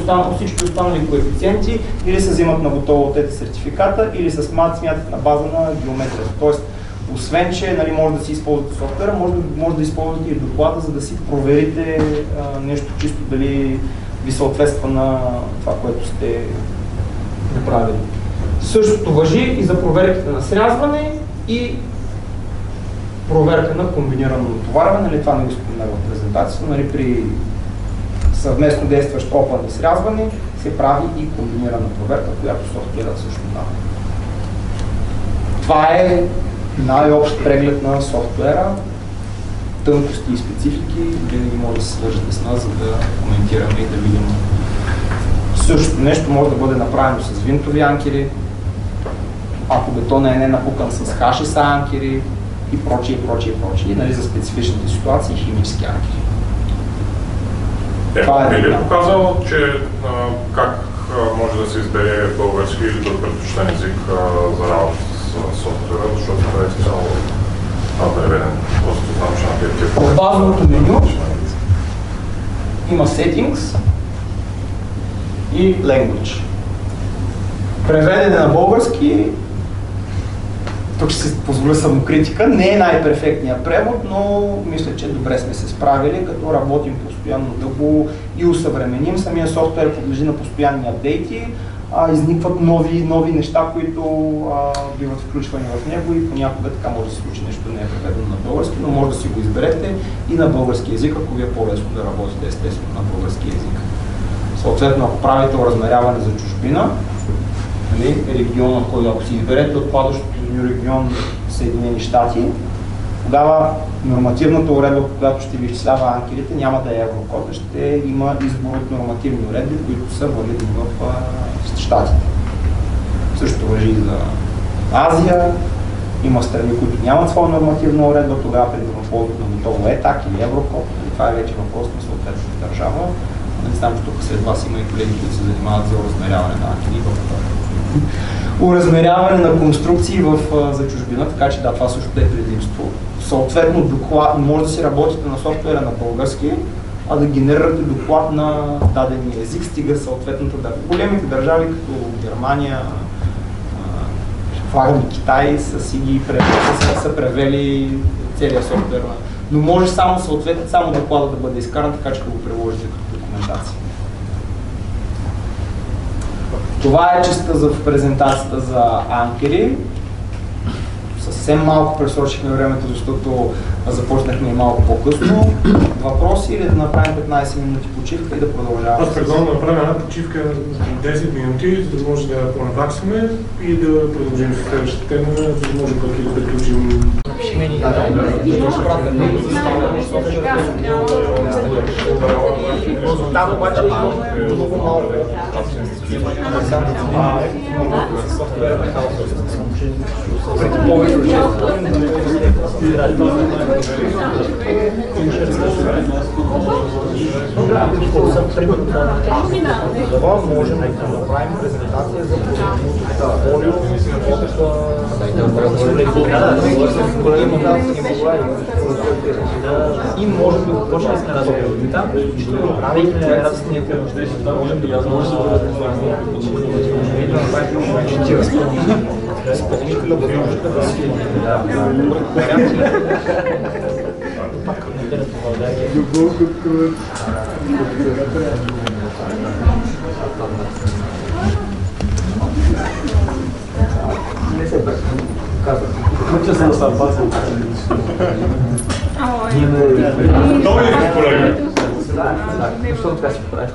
останали коефициенти или се взимат на готово от тези сертификата, или се смятат на база на геометрията. Тоест, освен че може да си използвате софтуера, може да използвате и доклада, за да си проверите нещо чисто дали ви съответства на това, което сте направили. Същото важи и за проверките на срязване и проверка на комбинирано натоварване. Това не го спомена в презентацията. При съвместно действащ опън и срязване се прави и комбинирана проверка, която софтуерът също дава. Това е най-общ преглед на софтуера, тънкости и специфики. Винаги може да се свържете с нас, за да коментираме и да видим. Същото нещо може да бъде направено с винтови анкери, ако бетонът е не напукан с хашиса анкери и прочие. За специфичните ситуации химически анкери. Би ли показал, че как може да се избере български или друг предпочитан език за работа с софтуера, защото това е цяло преведен. Просто знам, че в базовото меню има Settings и Language. Преведене на български, тук ще си позволя самокритика, не е най-перфектният превод, но мисля, че добре сме се справили, като работим постоянно да го и усъвременим. Самия софтуер подлежи на постоянни апдейти, изникват нови неща, които биват включвани в него и понякога така може да се случи нещо, не е преведено на български, но може да си го изберете и на български език, ако ви е по-лесно да работите естествено на български език. Съответно, ако правите оразмеряване за чужбина, региона, който ако си изберете отпадащото регион Съединени щати, тогава нормативната уредба, която ще ви изчислява анкерите, няма да е Еврокод, ще има избор от нормативни уредби, които са валидни в щатите. Също важи и за Азия. Има страни, които нямат своя нормативна уредба, тогава примерно ползват на готово ЕТАК или Еврокод. Това е вече въпрос на съответната държава. Не знам, че тук след вас има и колеги, които се занимават за размеряване на анкери уразмеряване на конструкции за чужбина, така че да, това също е предимство. Съответно, може да си работите на софтуера на български, а да генерирате доклад на дадения език, стига съответната държава. Големите държави, като Германия, Китай, са превели целият софтуер но може само доклада да бъде изкаран, така че да го приложите като документация. Това е частта в презентацията за анкери. Съвсем малко пресрочихме времето, защото започнахме и малко по-късно. Въпроси или да направим 15 минути почивка и да продължаваме? Аз предлагам да направим една почивка 10 минути, за да може да понаваксаме и да продължим с следващата тема, за да може пък и да приключим. Там обаче много малко. Това можем да направим презентация за портфолио и можем да го почнем с разговор. Ще го направим можем да изпълнителя възможността да си Мъча се на сарпация. Добре ли, колега? Защо така си правиш?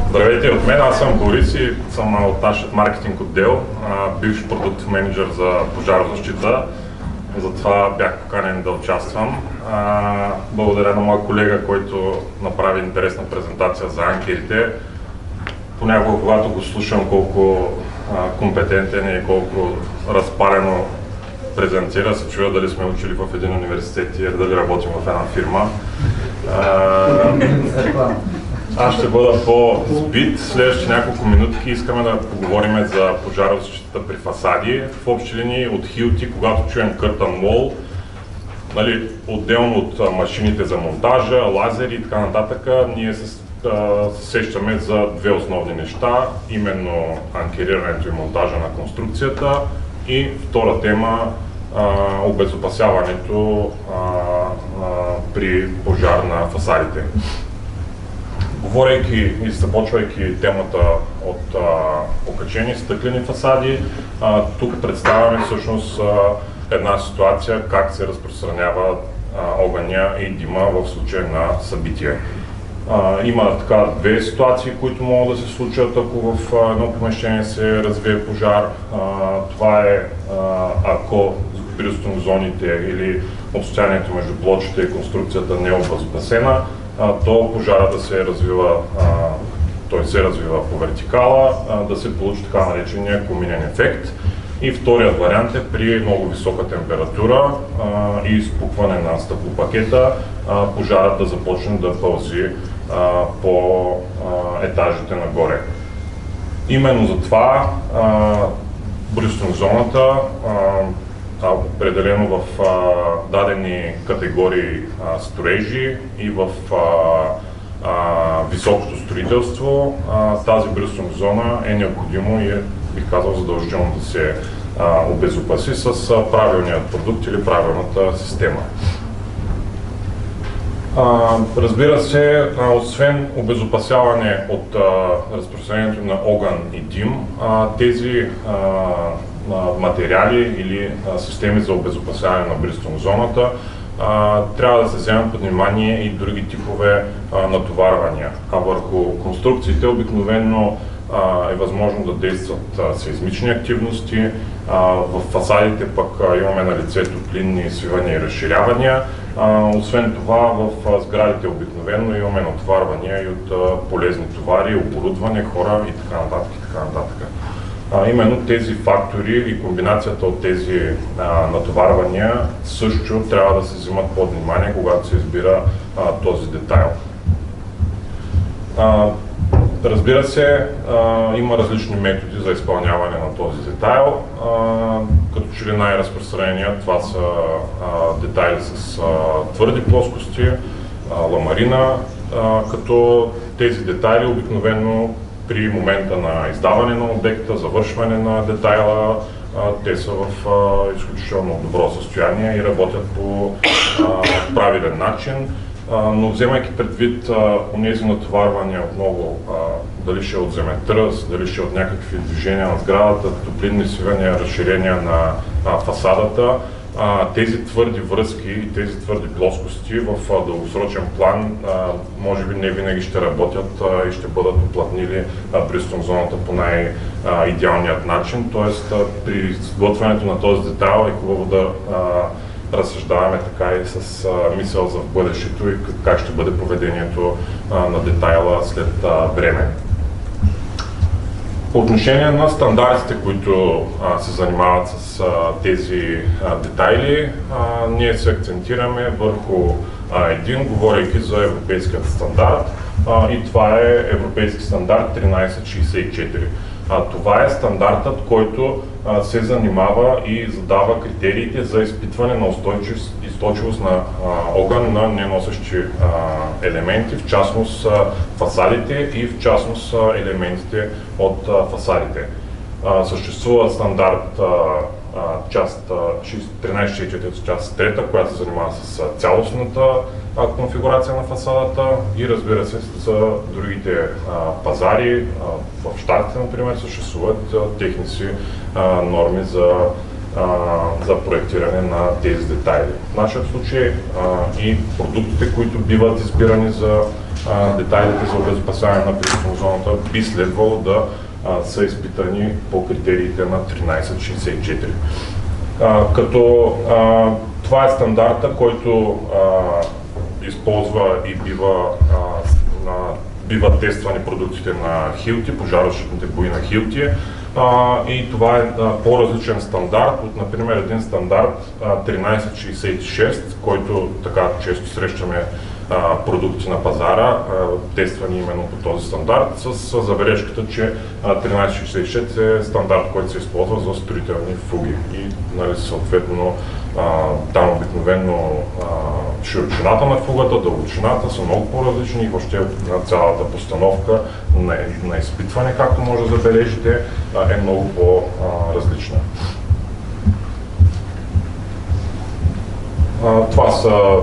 Здравейте от мен, аз съм Борис и съм от нашия маркетинг отдел, бивш продуктов менеджер за пожарозащита. Затова бях поканен да участвам. Благодаря на моя колега, който направи интересна презентация за анкерите. Понякога, когато го слушам колко компетентен и колко разпалено презентира, се чуя дали сме учили в един университет и дали работим в една фирма. Аз ще бъда по-збит. Следващите няколко минутки искаме да поговорим за пожарозащитата при фасади. В общи линии от Hilti, когато чуем curtain wall, нали, отделно от машините за монтажа, лазери и така нататък, ние се сещаме за две основни неща, именно анкерирането и монтажа на конструкцията и втора тема обезопасяването при пожар на фасадите. Говорейки и започвайки темата от окачени стъклени фасади, тук представяме всъщност една ситуация как се разпространява огъня и дима в случай на събитие. Има така две ситуации, които могат да се случат, ако в едно помещение се развие пожар. Това е ако пиростенозоните или отстоянието между плочите и конструкцията не е обезопасена, то пожара да се развива, той се развива по вертикала, да се получи така наречения куминен ефект. И вторият вариант е при много висока температура и изпукване на стъклопакета, пожарът да започне да пълзи по етажите нагоре. Именно за това брюстензоната, определено в дадени категории строежи и в високото строителство, тази брюстензона е необходимо и бих казал задължително да се обезопаси с правилният продукт или правилната система. Разбира се, освен обезопасяване от разпространението на огън и дим, тези материали или системи за обезопасяване на брюстензоната трябва да се вземат под внимание и други типове натоварвания. Върху конструкциите обикновено е възможно да действат сеизмични активности. В фасадите пък имаме на лице топлинни свивания и разширявания. Освен това, в сградите обикновено имаме натоварвания и от полезни товари, оборудване, хора и така нататък. И така нататък. Именно тези фактори и комбинацията от тези натоварвания също трябва да се взимат под внимание, когато се избира този детайл. Разбира се, има различни методи за изпълняване на този детайл. Като че ли най-разпространеният това са детайли с твърди плоскости, ламарина, като тези детайли обикновено при момента на издаване на обекта, завършване на детайла, те са в изключително добро състояние и работят по правилен начин, но вземайки предвид онези натоварвания отново, дали ще е от земетръс, дали ще е от някакви движения на сградата, топлинни свивания, разширения на фасадата, тези твърди връзки и тези твърди плоскости в дългосрочен план може би не винаги ще работят и ще бъдат уплътнили Бристъл зоната по най-идеалният начин. Тоест при изготвянето на този детайл е хубаво да разсъждаваме така и с мисъл за бъдещето и как ще бъде поведението на детайла след време. По отношение на стандартите, които се занимават с тези детайли, ние се акцентираме върху един, говорейки за европейският стандарт, и това е европейски стандарт 1364. Това е стандартът, който се занимава и задава критериите за изпитване на устойчивост на огън на неносещи елементи, в частност фасадите и в частност елементите от фасадите. Съществува стандарт част 1364, част 3, която се занимава с цялостната конфигурация на фасадата и разбира се за другите пазари. В Щатите, например, съществуват техни си норми за проектиране на тези детайли. В нашия случай и продуктите, които биват избирани за детайлите за обезопасяване на Бристъл зоната, би следвало да са изпитани по критериите на 1364. Това е стандарта, който използва и биват тествани продуктите на Hilti, пожарозащитните бои на Hilti. И това е по-различен стандарт от, например, един стандарт 1366, който така често срещаме продукти на пазара, тествани именно по този стандарт, с забележката, че 1366 е стандарт, който се използва за строителни фуги. И нали, съответно там обикновено широчината на фугата, дълбочината са много по-различни и въобще цялата постановка на изпитване, както може да забележите, е много по-различна. Това са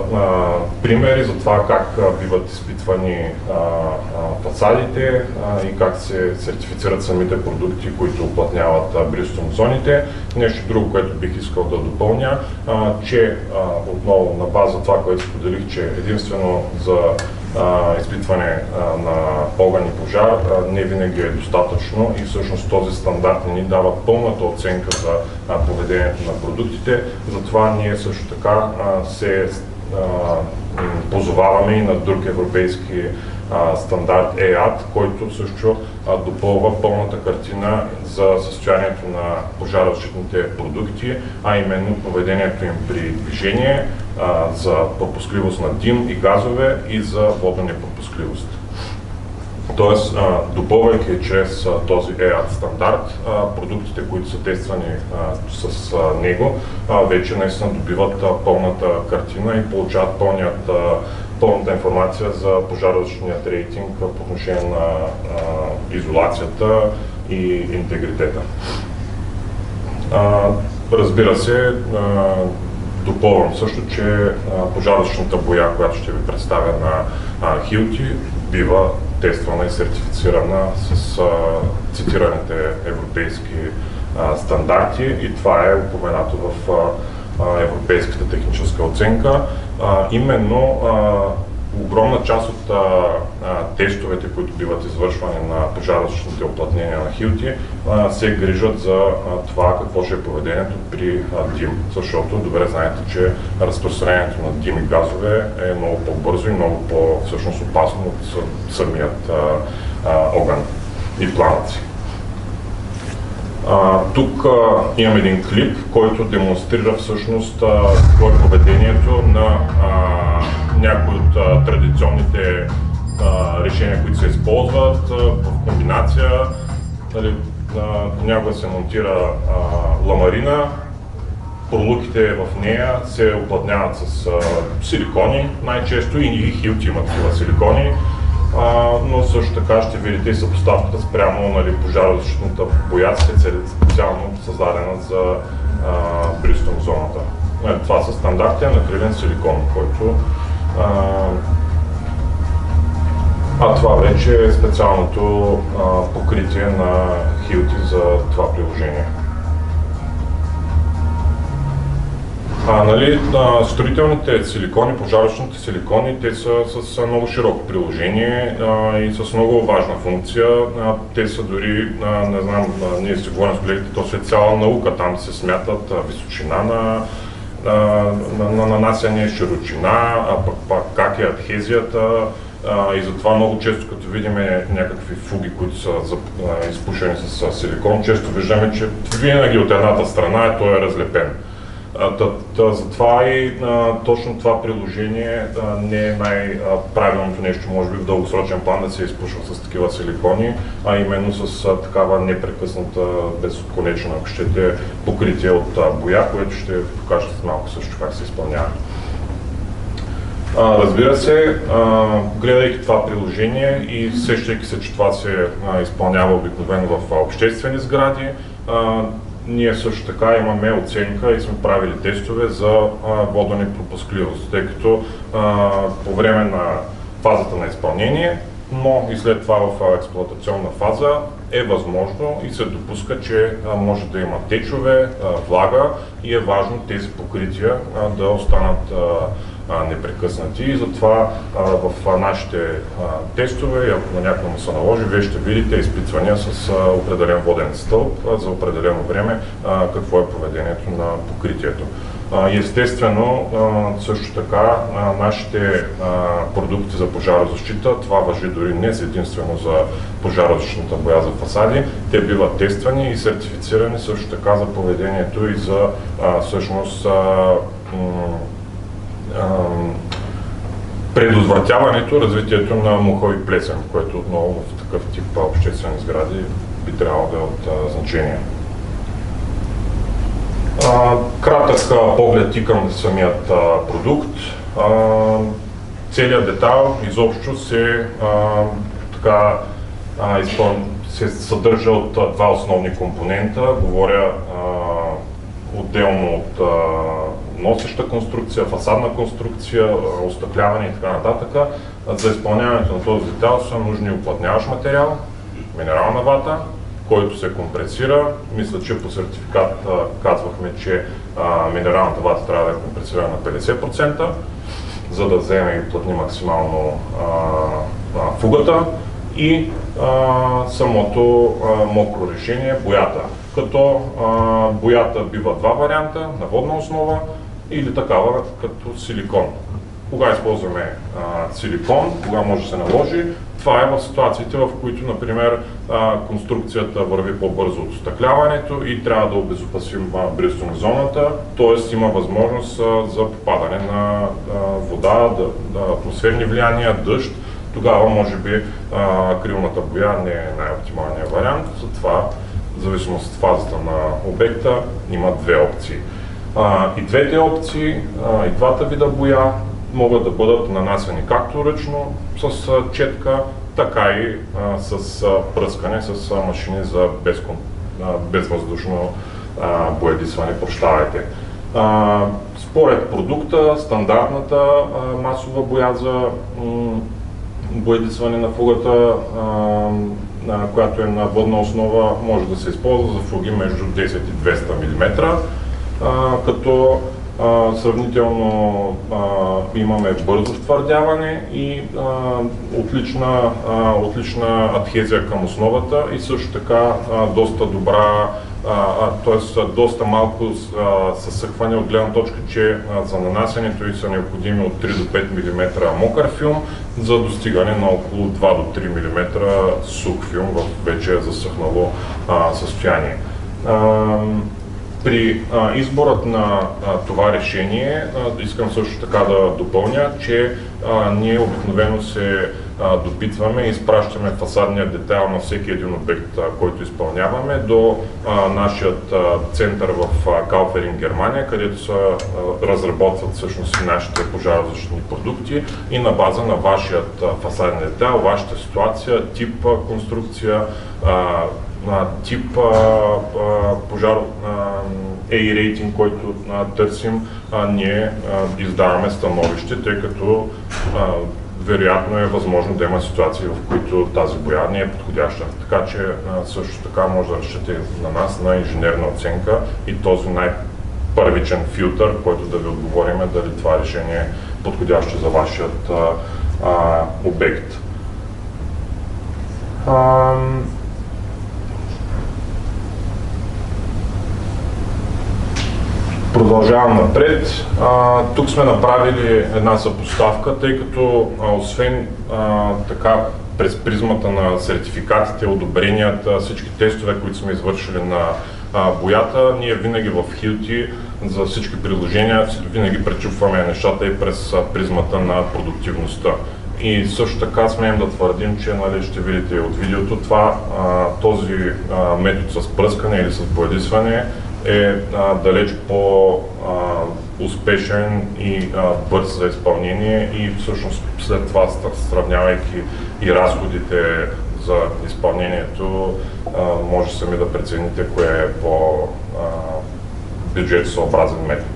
примери за това как биват изпитвани фасадите и как се сертифицират самите продукти, които уплътняват Бристъл зоните. Нещо друго, което бих искал да допълня, че отново на база това, което споделих, че единствено за изпитване на огън и пожар не винаги е достатъчно и всъщност този стандарт не ни дава пълната оценка за поведението на продуктите. Затова ние също така се позоваваме и на друг европейски стандарт EAT, който също допълва пълната картина за състоянието на пожарозащитните продукти, а именно поведението им при движение, за пропускливост на дим и газове и за водонепропускливост. Тоест, допълвайки чрез този EAT стандарт, продуктите, които са тествани с него, вече наистина добиват пълната картина и получават пълната информация за пожарозащитният рейтинг по отношение на изолацията и интегритета. Разбира се, допълвам също, че пожарозащитната боя, която ще ви представя на Hilti, бива тествана и сертифицирана с цитираните европейски стандарти и това е упоменато в европейската техническа оценка. Именно огромна част от тестовете, които биват извършвани на пожарозащитните уплътнения на Hilti, се грижат за това какво ще е поведението при дим. Защото добре знаете, че разпространението на дим и газове е много по-бързо и много по-всъщност опасно от самият огън и пламъци. Тук имам един клип, който демонстрира всъщност какво е поведението на някои от традиционните решения, които се използват в комбинация. Понякога се монтира ламарина, пролуките в нея се уплътняват с силикони най-често и Hilti има такива силикони. но също така ще видите и съпоставката спрямо, нали, пожарозащитната боя, специално създадена за Бристъл зоната. Това са стандартен акрилен силикон, който това вече е специалното покритие на Hilti за това приложение. Нали, строителните силикони, пожарочните силикони, те са с много широко приложение и с много важна функция. Те са дори, не знам, ние си говорим с колегите, то е цяла наука, там се смятат височина на нанасяне, широчина, пък как е адхезията. И затова много често, като видим някакви фуги, които са изпушени с силикон, често виждаме, че винаги от едната страна той е разлепен. Затова и точно това приложение не е най-правилното нещо, може би в дългосрочен план да се изпушва с такива силикони, а именно с такава непрекъсната, безотконечна, ако щете, покритие от боя, което ще покажа малко също как се изпълнява. Разбира се, гледайки това приложение и сещайки се, че това се изпълнява обикновено в обществени сгради, ние също така имаме оценка и сме правили тестове за водонепропускливост, тъй като по време на фазата на изпълнение, но и след това в експлоатационна фаза е възможно и се допуска, че може да има течове, влага и е важно тези покрития да останат непрекъснати и затова в нашите тестове, ако на някой му се наложи, вие ще видите изпитвания с определен воден стълб за определено време, какво е поведението на покритието. Естествено, също така, нашите продукти за пожарозащита, това важи дори не единствено за пожарозащитната боя за фасади, те биват тествани и сертифицирани също така за поведението и за всъщност предотвратяването, развитието на мухови плесен, което отново в такъв тип обществени сгради би трябвало да е от значение. Кратък поглед и към самият продукт. Целият детайл изобщо се съдържа от два основни компонента. Говоря отделно от носеща конструкция, фасадна конструкция, остъкляване и така нататък. За изпълняването на този детайл са нужни уплътняващ материал, минерална вата, който се компресира. Мисля, че по сертификат казвахме, че минералната вата трябва да е компресирана на 50%, за да вземе и плътни максимално фугата и самото мокро решение, боята. Като боята бива два варианта, на водна основа или такава като силикон. Кога използваме силикон, кога може да се наложи, това е в ситуациите, в които, например, конструкцията върви по-бързо от остъкляването и трябва да обезопасим Бристъл зоната, т.е. има възможност за попадане на вода, атмосферни влияния, дъжд. Тогава, може би, акрилната боя не е най-оптималният вариант, затова в зависимост от фазата на обекта има две опции. И двете опции, и двата вида боя могат да бъдат нанасени както ръчно с четка, така и с пръскане с машини за безвъздушно боядисване, прощавайте. Според продукта, стандартната масова боя за боядисване на фугата, която е на водна основа, може да се използва за фуги между 10 и 200 мм, като сравнително имаме бързо втвърдяване и отлична адхезия към основата и също така доста добра, т.е. доста малко съсъхване от гледна точка, че за нанасянето и са необходими от 3 до 5 мм мокър филм за достигане на около 2 до 3 мм сух филм в вече засъхнало състояние. При изборът на това решение искам също така да допълня, че ние обикновено се допитваме и изпращаме фасадния детайл на всеки един обект, който изпълняваме, до нашият център в Кауферинг, Германия, където се разработват всъщност и нашите пожарозащитни продукти и на база на вашият фасаден детайл, вашата ситуация, тип конструкция, тип пожар A рейтинг, който търсим, ние издаваме становище, тъй като вероятно е възможно да има ситуации, в които тази боя не е подходяща. Така че също така може да разчитате на нас на инженерна оценка и този най-първичен филтър, който да ви отговорим дали това решение е подходящо за вашият обект. Продължавам напред. Тук сме направили една съпоставка, тъй като освен така през призмата на сертификатите, одобренията, всички тестове, които сме извършили на боята, ние винаги в Hilti за всички приложения винаги пречупваме нещата и през призмата на продуктивността. И също така смеем да твърдим, че нали, ще видите от видеото това, този метод с пръскане или с боядисване е далеч по-успешен и бърз за изпълнение и всъщност след това, сравнявайки и разходите за изпълнението, може сами да прецените кое е по-бюджетосъобразен метод.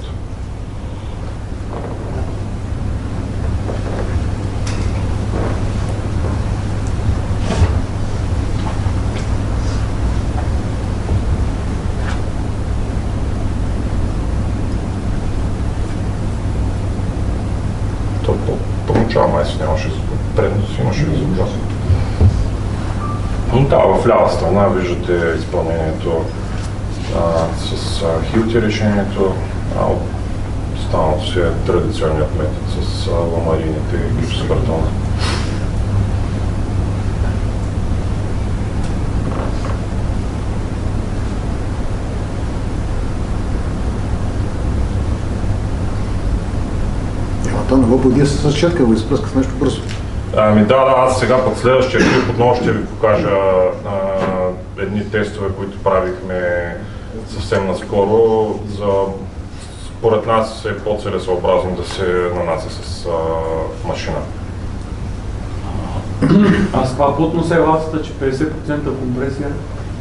Май си нямаше предното си, имаше ли звук? Да, в лява страна виждате изпълнението с Hilti решението, останалото си е традиционният метод с ламарините и гипсокартона. То не го подия с четка, го изпръска с нещо бързо. Аз сега под следващия клип отново ще ви покажа едни тестове, които правихме съвсем наскоро. Според нас е по-целесъобразно да се нанася с машина. А с каква плътност е ластата, че 50% компресия?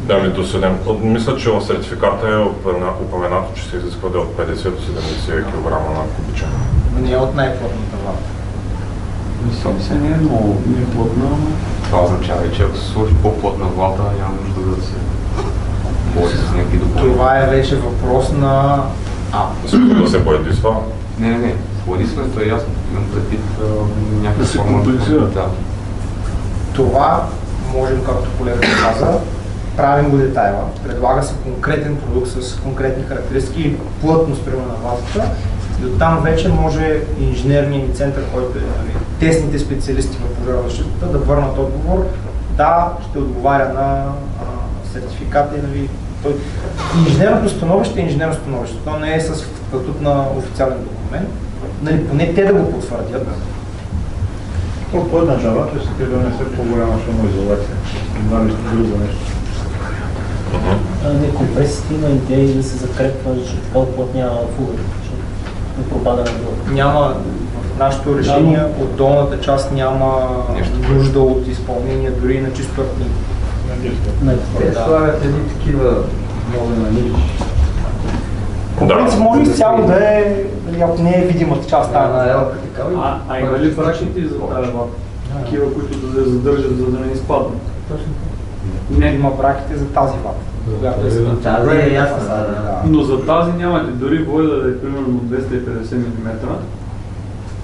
До 7. Мисля, че в сертификата е упоменато, че се изисква да е от 50 до 70 кг на кубичен. Не е от най-плътната вата. Мисля, че не е много плътна. Това означава, че ако се сложи по-плътна вата, няма нужда да се бори с някакви допълнения. Това е вече въпрос на... Да се боядисва? Не. Боядисването е ясно. Имам предвид някаква да се форма. компенсира. Да. Това можем, както колегата каза, правим го детайла, предлага се конкретен продукт с конкретни характеристики и плътност примерно на ватата. И оттам вече може инженерният ни център, който е тесните специалисти в пожарозащитата, да върнат отговор. Да, ще отговаря на сертификата и инженерното становище е инженерно становище. То не е с статут на официален документ. Поне те да го потвърдят. Колко една жарата ще се донесе по-голяма шумоизолация? Едва ли ще друго нещо? Не, компресията има идеи да се закрепва, защото така отплътнява фугата, защото не пропада на долу. Няма в нашето решение, от долната част няма нужда от изпълнение, дори на чисто артни. Те слагат едни такива много на ниш. По принцип може изцяло да е, ако не е видимата част. На елка такава. А има ли прачите за тази вата? Такива, които да се задържат, за да не изпаднат? Не има браките за тази вата. Тази е ясна. Но за тази нямате, дори войда да е примерно 250 мм.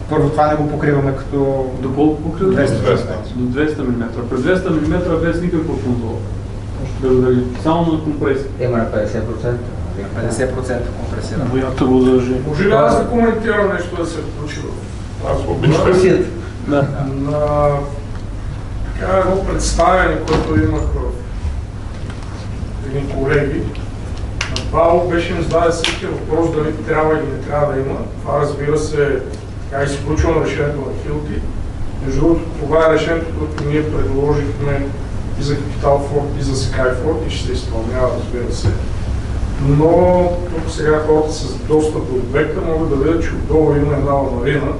Първо това не го покриваме като... До колко покриваме? 200 До 200 мм. При 200 мм без никаква контрола. Само на компресия. Има на 50%. 50% компресиране. Боята го държи. Може ли аз да коментирам нещо да се включи в Аз го обичам. Да. На така едно представяне, което имах в едни колеги. На БАО беше ми зададе всеки въпрос дали трябва или не трябва да има. Това разбира се, така изключвам решението на Hilti. Между другото, това е решението, което ние предложихме и за Capital Fort, и за Skyfort и ще се изпълнява, разбира се. Но тук сега хората с достъп до обекта могат да видят, че отдолу има една ламарина,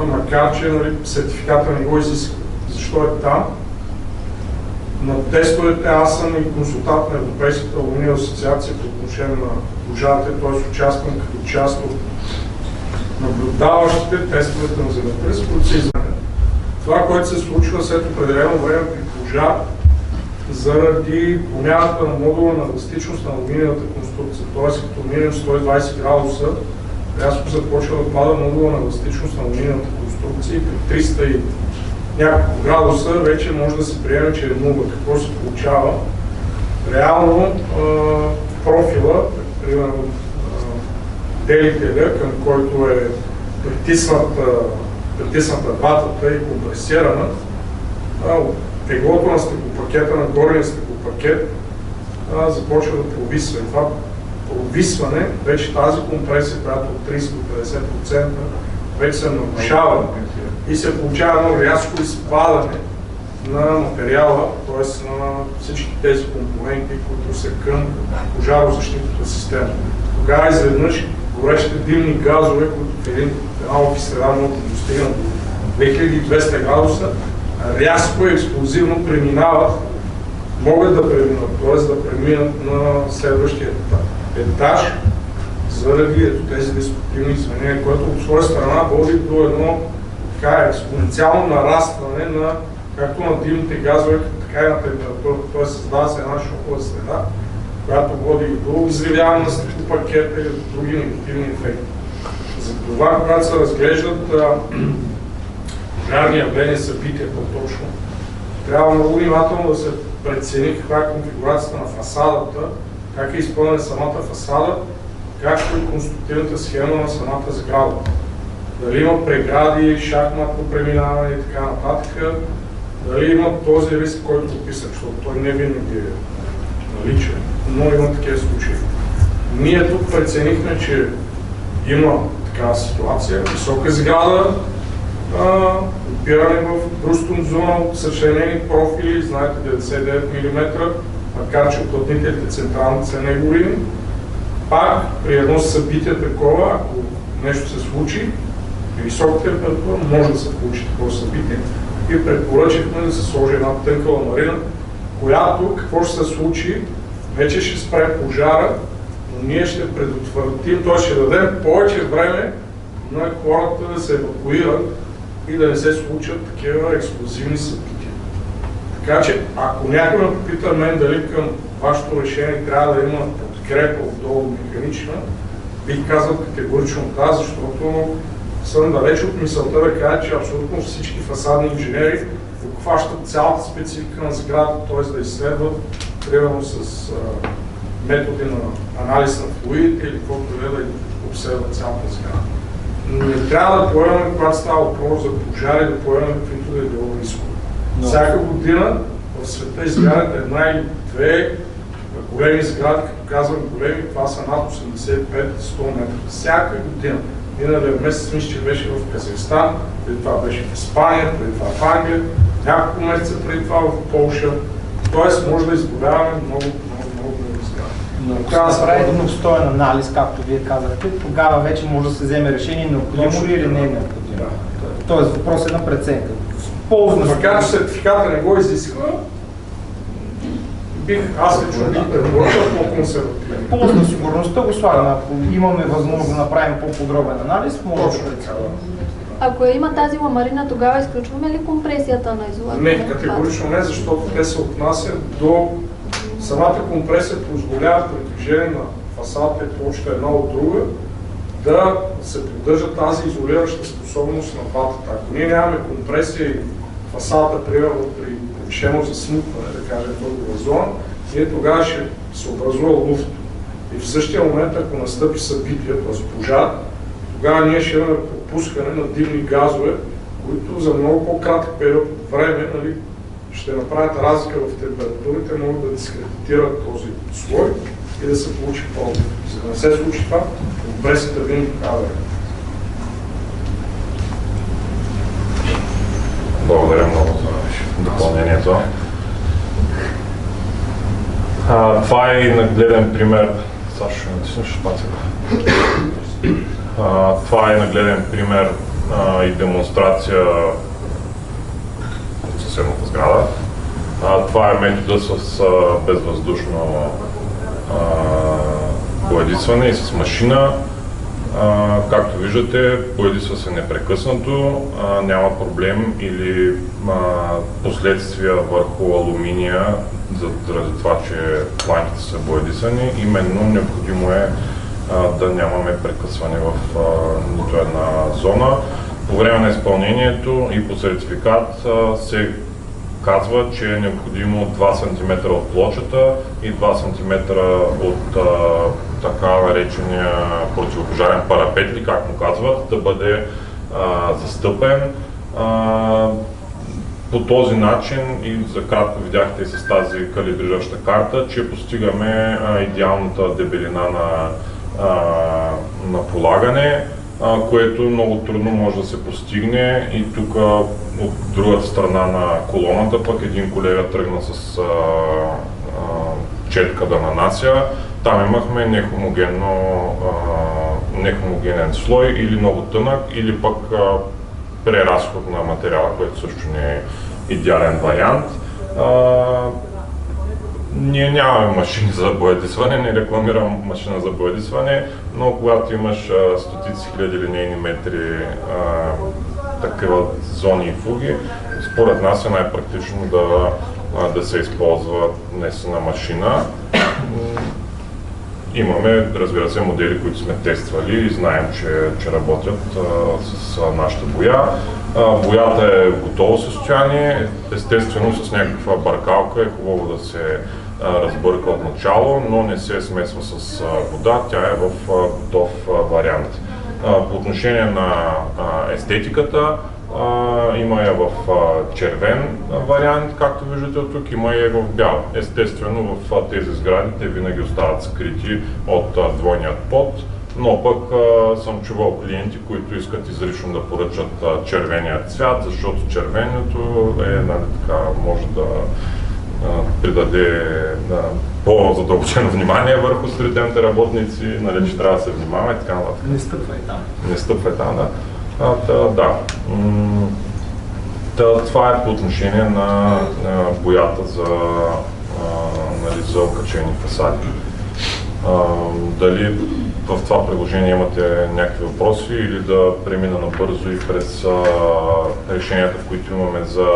макар че сертификата не го изисква. Защо е там? На тестовете аз съм и консултант на Европейската алуминиева асоциация по отношение на пожарите, т.е. участвам като част от наблюдаващите тестовете на земетръс, които се изменят. Това, което се случва след определено време при пожар, заради промяната на модула на еластичност на алуминиевата конструкция, т.е. като минем 120 градуса, рязко започва да пада модула на еластичност на алуминиевата конструкция и при 300 и няколко градуса вече може да се приеме, че е нула. Какво се получава? Реално профила, примерно делителя, към който е притисната ватата и компресирана, теглото на стъклопакета, на горния стъклопакет започва да провисва. И това провисване, вече тази компресия, която от 30 до 50% вече се нарушава и се получава едно рязко изпадане на материала, т.е. на всички тези компоненти, които са към пожарозащитната система. Тогава изведнъж горещите димни газове, които в една офис среда могат да достигнат до 2200 градуса, рязко и експлозивно преминават, могат да преминат, т.е. да преминат на следващия етаж заради тези деструктивни изменения, което от своя страна води до едно експоненциално нарастване на както на димните газове, така и на температурата. Т.е. създава се една шокова среда, която води до изривяване на стъклопакета или до други негативни ефекти. Затова, когато се разглеждат пожарни явления, събития по-точно, трябва много внимателно да се прецени каква е конфигурацията на фасадата, как е изпълнена самата фасада, както и конструктивната схема на самата сграда. Дали има прегради, шахматно преминаване и така нататък, дали има този риск, който описах, защото той не винаги е наличен, но има такива случаи. Ние тук преценихме, че има такава ситуация, висока сграда, опиране в брустум зона от съчленени профили, знаете 99 мм, макар че оплътнителите централни са не големи. Пак при едно събитие такова, ако нещо се случи, при висока температура може да се получи такова събитие и препоръчахме да се сложи една тънка ламарина, която какво ще се случи, вече ще спре пожара, но ние ще предотвратим, т.е. ще дадем повече време на хората да се евакуират и да не се случат такива експлозивни събития. Така че, ако някой ме попита мен дали към вашето решение трябва да има подкрепа отдолу механична, бих казал категорично да, защото съм далеч от мисълта да кажа, че абсолютно всички фасадни инженери обхващат цялата специфика на сградата, т.е. да изследват, примерно с методи на анализ на флуидите или каквото да обследват цялата сграда. Не трябва да поемаме, когато става въпрос за пожари, да поемаме каквито да е било рискове. Всяка година в света изгарят една или две големи сгради, като казвам големи, това са над 85-100 метра. Всяка година. Миналия месец мисля, че беше в Казахстан, преди това беше в Испания, преди това в Англия, няколко месеца преди това в Полша. Тоест може да изборяваме много сгради. Но ако се направи един обстоен анализ, както вие казахте, тогава вече може да се вземе решение необходимо ли или не е необходимо. Тоест въпрос е на преценка. Макар че сертификата не го изисква, аз лично бих предположил по-консервативен. Полза на сигурността го слагаме. Ако имаме възможност да направим по-подробен анализ, може да преценим. Ако има тази ламарина, тогава изключваме ли компресията на изолацията? Не, категорично не, защото те се отнасят до самата компресия, позволява при движение на фасадата и площа една от друга да се поддържа тази изолираща способност на ватата. Ако ние нямаме компресия и фасадата, примерно при повишено засмукване, да кажем дългова зона, ние тогава ще се образува луфт. И в същия момент, ако настъпи събитие, т.е. пожар, тогава ние ще имаме пропускане на димни газове, които за много по-кратък период от време ще направят разлика в температурите, могат да дискредитират този слой и да се получи пробив. За да не се случи това, компресията винаги трябва да е. допълнението. Това е нагледен пример. Сашо, ще натиснеш шпацията. Това е нагледен пример и демонстрация от съседната сграда. Това е метода с безвъздушно боядисване и с машина. Както виждате, боядисва се непрекъснато, няма проблем или последствия върху алуминия, заради това, че планките са боядисани. Именно необходимо е да нямаме прекъсване в нито една зона. По време на изпълнението и по сертификат се казва, че е необходимо 2 см от плочата и 2 см от така наречения противопожарен парапет, или как му казват, да бъде застъпен. По този начин, и за кратко видяхте и с тази калибрираща карта, че постигаме идеалната дебелина на полагане, което много трудно може да се постигне. И тук от другата страна на колоната пък един колега тръгна с четка да нанася. Там имахме нехомогенен слой, или много тънък, или пък преразход на материала, което също не е идеален вариант. Ние нямаме машини за боядисване, не рекламирам машина за боядисване, но когато имаш стотици хиляди линейни метри такива зони и фуги, според нас е най-практично да се използва наистина машина. Имаме, разбира се, модели, които сме тествали и знаем, че работят с нашата боя. Боята е в готово състояние, естествено с някаква бъркалка е хубаво да се разбърка от начало, но не се смесва с вода, тя е в готов вариант. По отношение на естетиката, има я в червен вариант, както виждате от тук, има я в бял. Естествено в тези сгради те винаги остават скрити от двойният под, но пък съм чувал клиенти, които искат изрично да поръчат червеният цвят, защото червеното може да придаде по-задълбочено внимание върху строителните работници, че трябва да се внимава и така нататък. Не стъпвай там. Не стъпвай там, да. Това е по отношение на боята за окачени фасади. Дали в това приложение имате някакви въпроси или да премина набързо и през решенията, които имаме за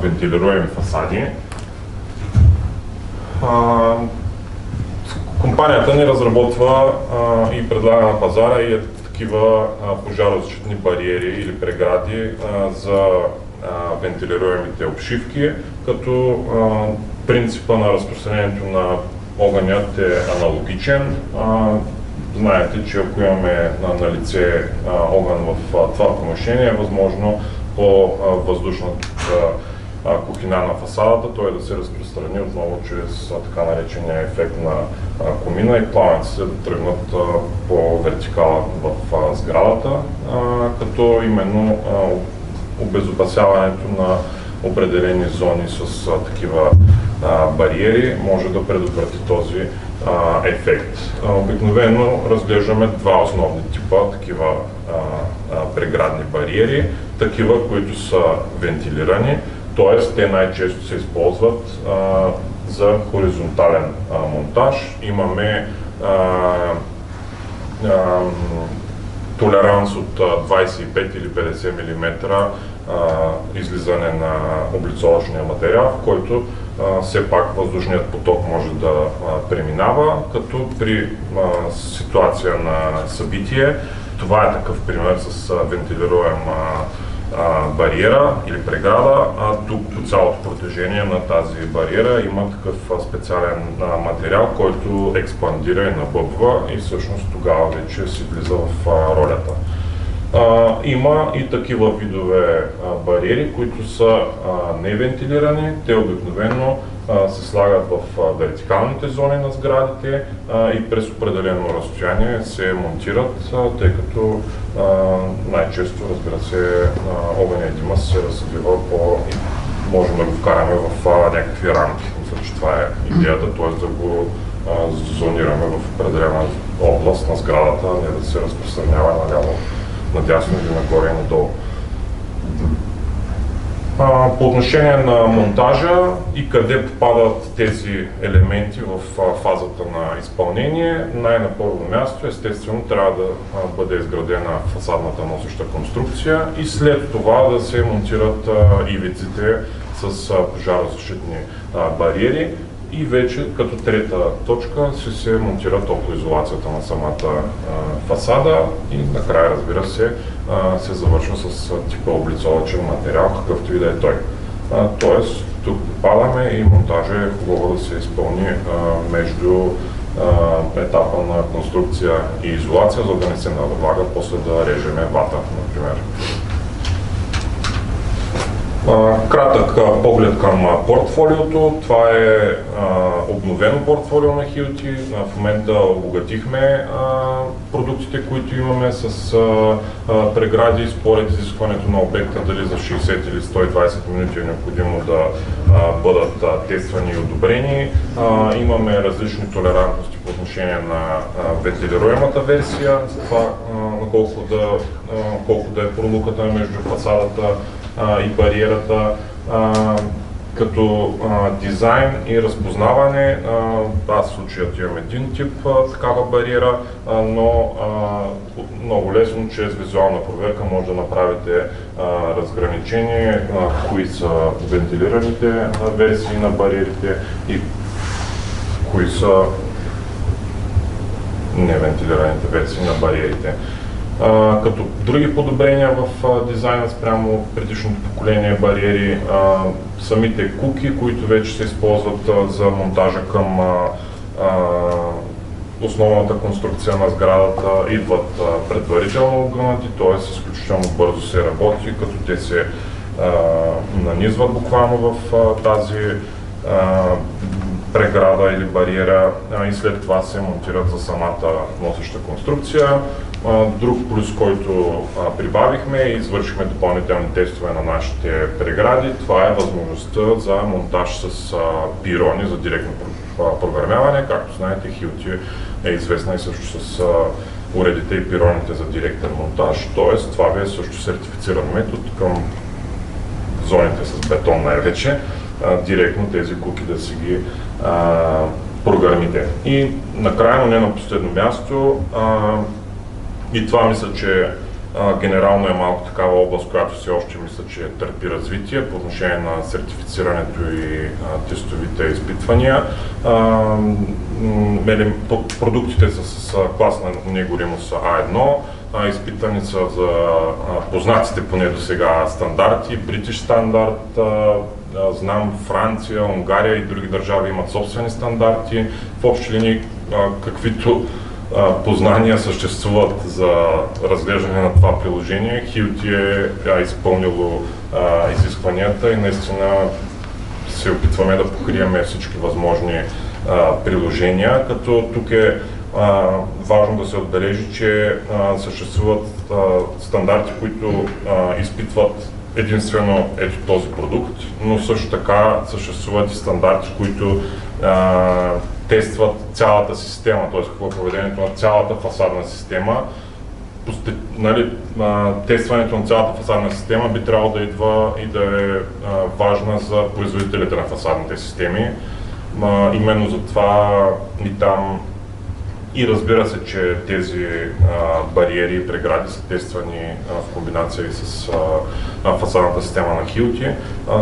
вентилируеми фасади. Компанията ни разработва и предлага на пазара и такива пожарозащитни бариери или прегради за вентилируемите обшивки, като принципа на разпространението на огънят е аналогичен. Знаете, че ако имаме на лице огън в това помещение, е възможно по въздушната кухина на фасадата той да се разпространи отново чрез така наречения ефект на комина и пламъците да тръгнат по вертикала в сградата, като именно обезопасяването на определени зони с такива бариери може да предотврати този ефект. Обикновено разглеждаме два основни типа такива преградни бариери, такива, които са вентилирани, т.е. те най-често се използват за хоризонтален монтаж. Имаме толеранс от 25 или 50 мм излизане на облицовъчния материал, в който все пак въздушният поток може да преминава, като при ситуация на събитие, това е такъв пример с вентилируем бариера или преграда, тук по цялото протежение на тази бариера има такъв специален материал, който експандира и набъбва и всъщност тогава вече си влиза в ролята. Има и такива видове бариери, които са невентилирани. Те обикновено се слагат в вертикалните зони на сградите и през определено разстояние се монтират, тъй като най-често, разбира се, огъня и дима се развива по можем да го вкараме в някакви рамки. Мисля, че това е идеята, т.е. да го зонираме в определена област на сградата, не да се разпространява наляво, надясно или нагоре и надолу. По отношение на монтажа и къде попадат тези елементи в фазата на изпълнение, на първо място естествено трябва да бъде изградена фасадната носеща конструкция и след това да се монтират ивиците с пожарозащитни бариери и вече като трета точка се монтира топлоизолацията на самата фасада и накрая, разбира се, се завършва с типа облицовъчен материал, какъвто и да е той. Тоест, тук попадаме и монтажа е хубаво да се изпълни между етапа на конструкция и изолация, за да не се налага после да режеме вата, например. Кратък поглед към портфолиото. Това е обновено портфолио на Hilti. В момента обогатихме продуктите, които имаме с прегради според изискването на обекта, дали за 60 или 120 минути е необходимо да бъдат тествани и одобрени. Имаме различни толерантности по отношение на вентилируемата версия, това колко да е пролуката между фасадата и бариерата, като дизайн и разпознаване. Аз в случаят имам един тип такава бариера, но много лесно, чрез визуална проверка може да направите разграничение, кои са вентилираните версии на бариерите и кои са невентилираните версии на бариерите. Като други подобрения в дизайна спрямо предишното поколение бариери, самите куки, които вече се използват за монтажа към основната конструкция на сградата, идват предварително огънати, т.е. изключително бързо се работи, като те се нанизват буквално в тази преграда или бариера и след това се монтират за самата носеща конструкция. Друг плюс, който прибавихме и извършихме допълнителни тестове на нашите прегради, това е възможността за монтаж с пирони за директно програмяване. Както знаете, Hilti е известна и също с уредите и пироните за директен монтаж, т.е. това ви е също сертифициран метод към зоните с бетон най-вече, директно тези куки да си ги програмите. И накрая, но не на последно място, и това мисля, че генерално е малко такава област, която все още мисля, че търпи развитие по отношение на сертифицирането и тестовите изпитвания. Продуктите са с клас на негоримост А1, изпитани са за познатите поне до сега стандарти, British стандарт, знам Франция, Унгария и други държави имат собствени стандарти. В общи линии, каквито познания съществуват за разглеждане на това приложение, Hilti е изпълнило изискванията и наистина се опитваме да покрием всички възможни приложения, като тук е важно да се отбележи, че съществуват стандарти, които изпитват единствено ето този продукт, но също така съществуват и стандарти, които тестват цялата система, т.е. какво е поведението на цялата фасадна система. Тестването на цялата фасадна система би трябвало да идва и да е важна за производителите на фасадните системи. Именно за това и там и разбира се, че тези бариери и прегради са тествани в комбинация и с фасадната система на Hilti,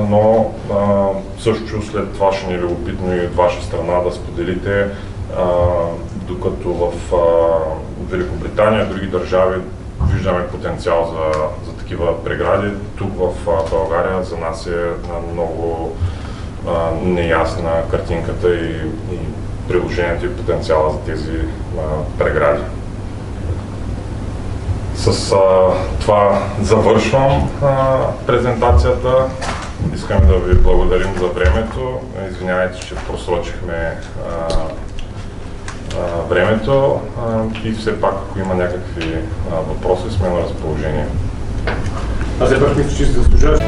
но също след това ще ни е любопитно и от ваша страна да споделите, докато в Великобритания и други държави виждаме потенциал за такива прегради. Тук в България за нас е много неясна картинката и приложението и потенциала за тези прегради. С това завършвам презентацията. Искам да ви благодарим за времето. Извинявайте, че просрочихме времето и все пак, ако има някакви въпроси, сме на разположение. Аз все пак мисля, че се заслужаваш.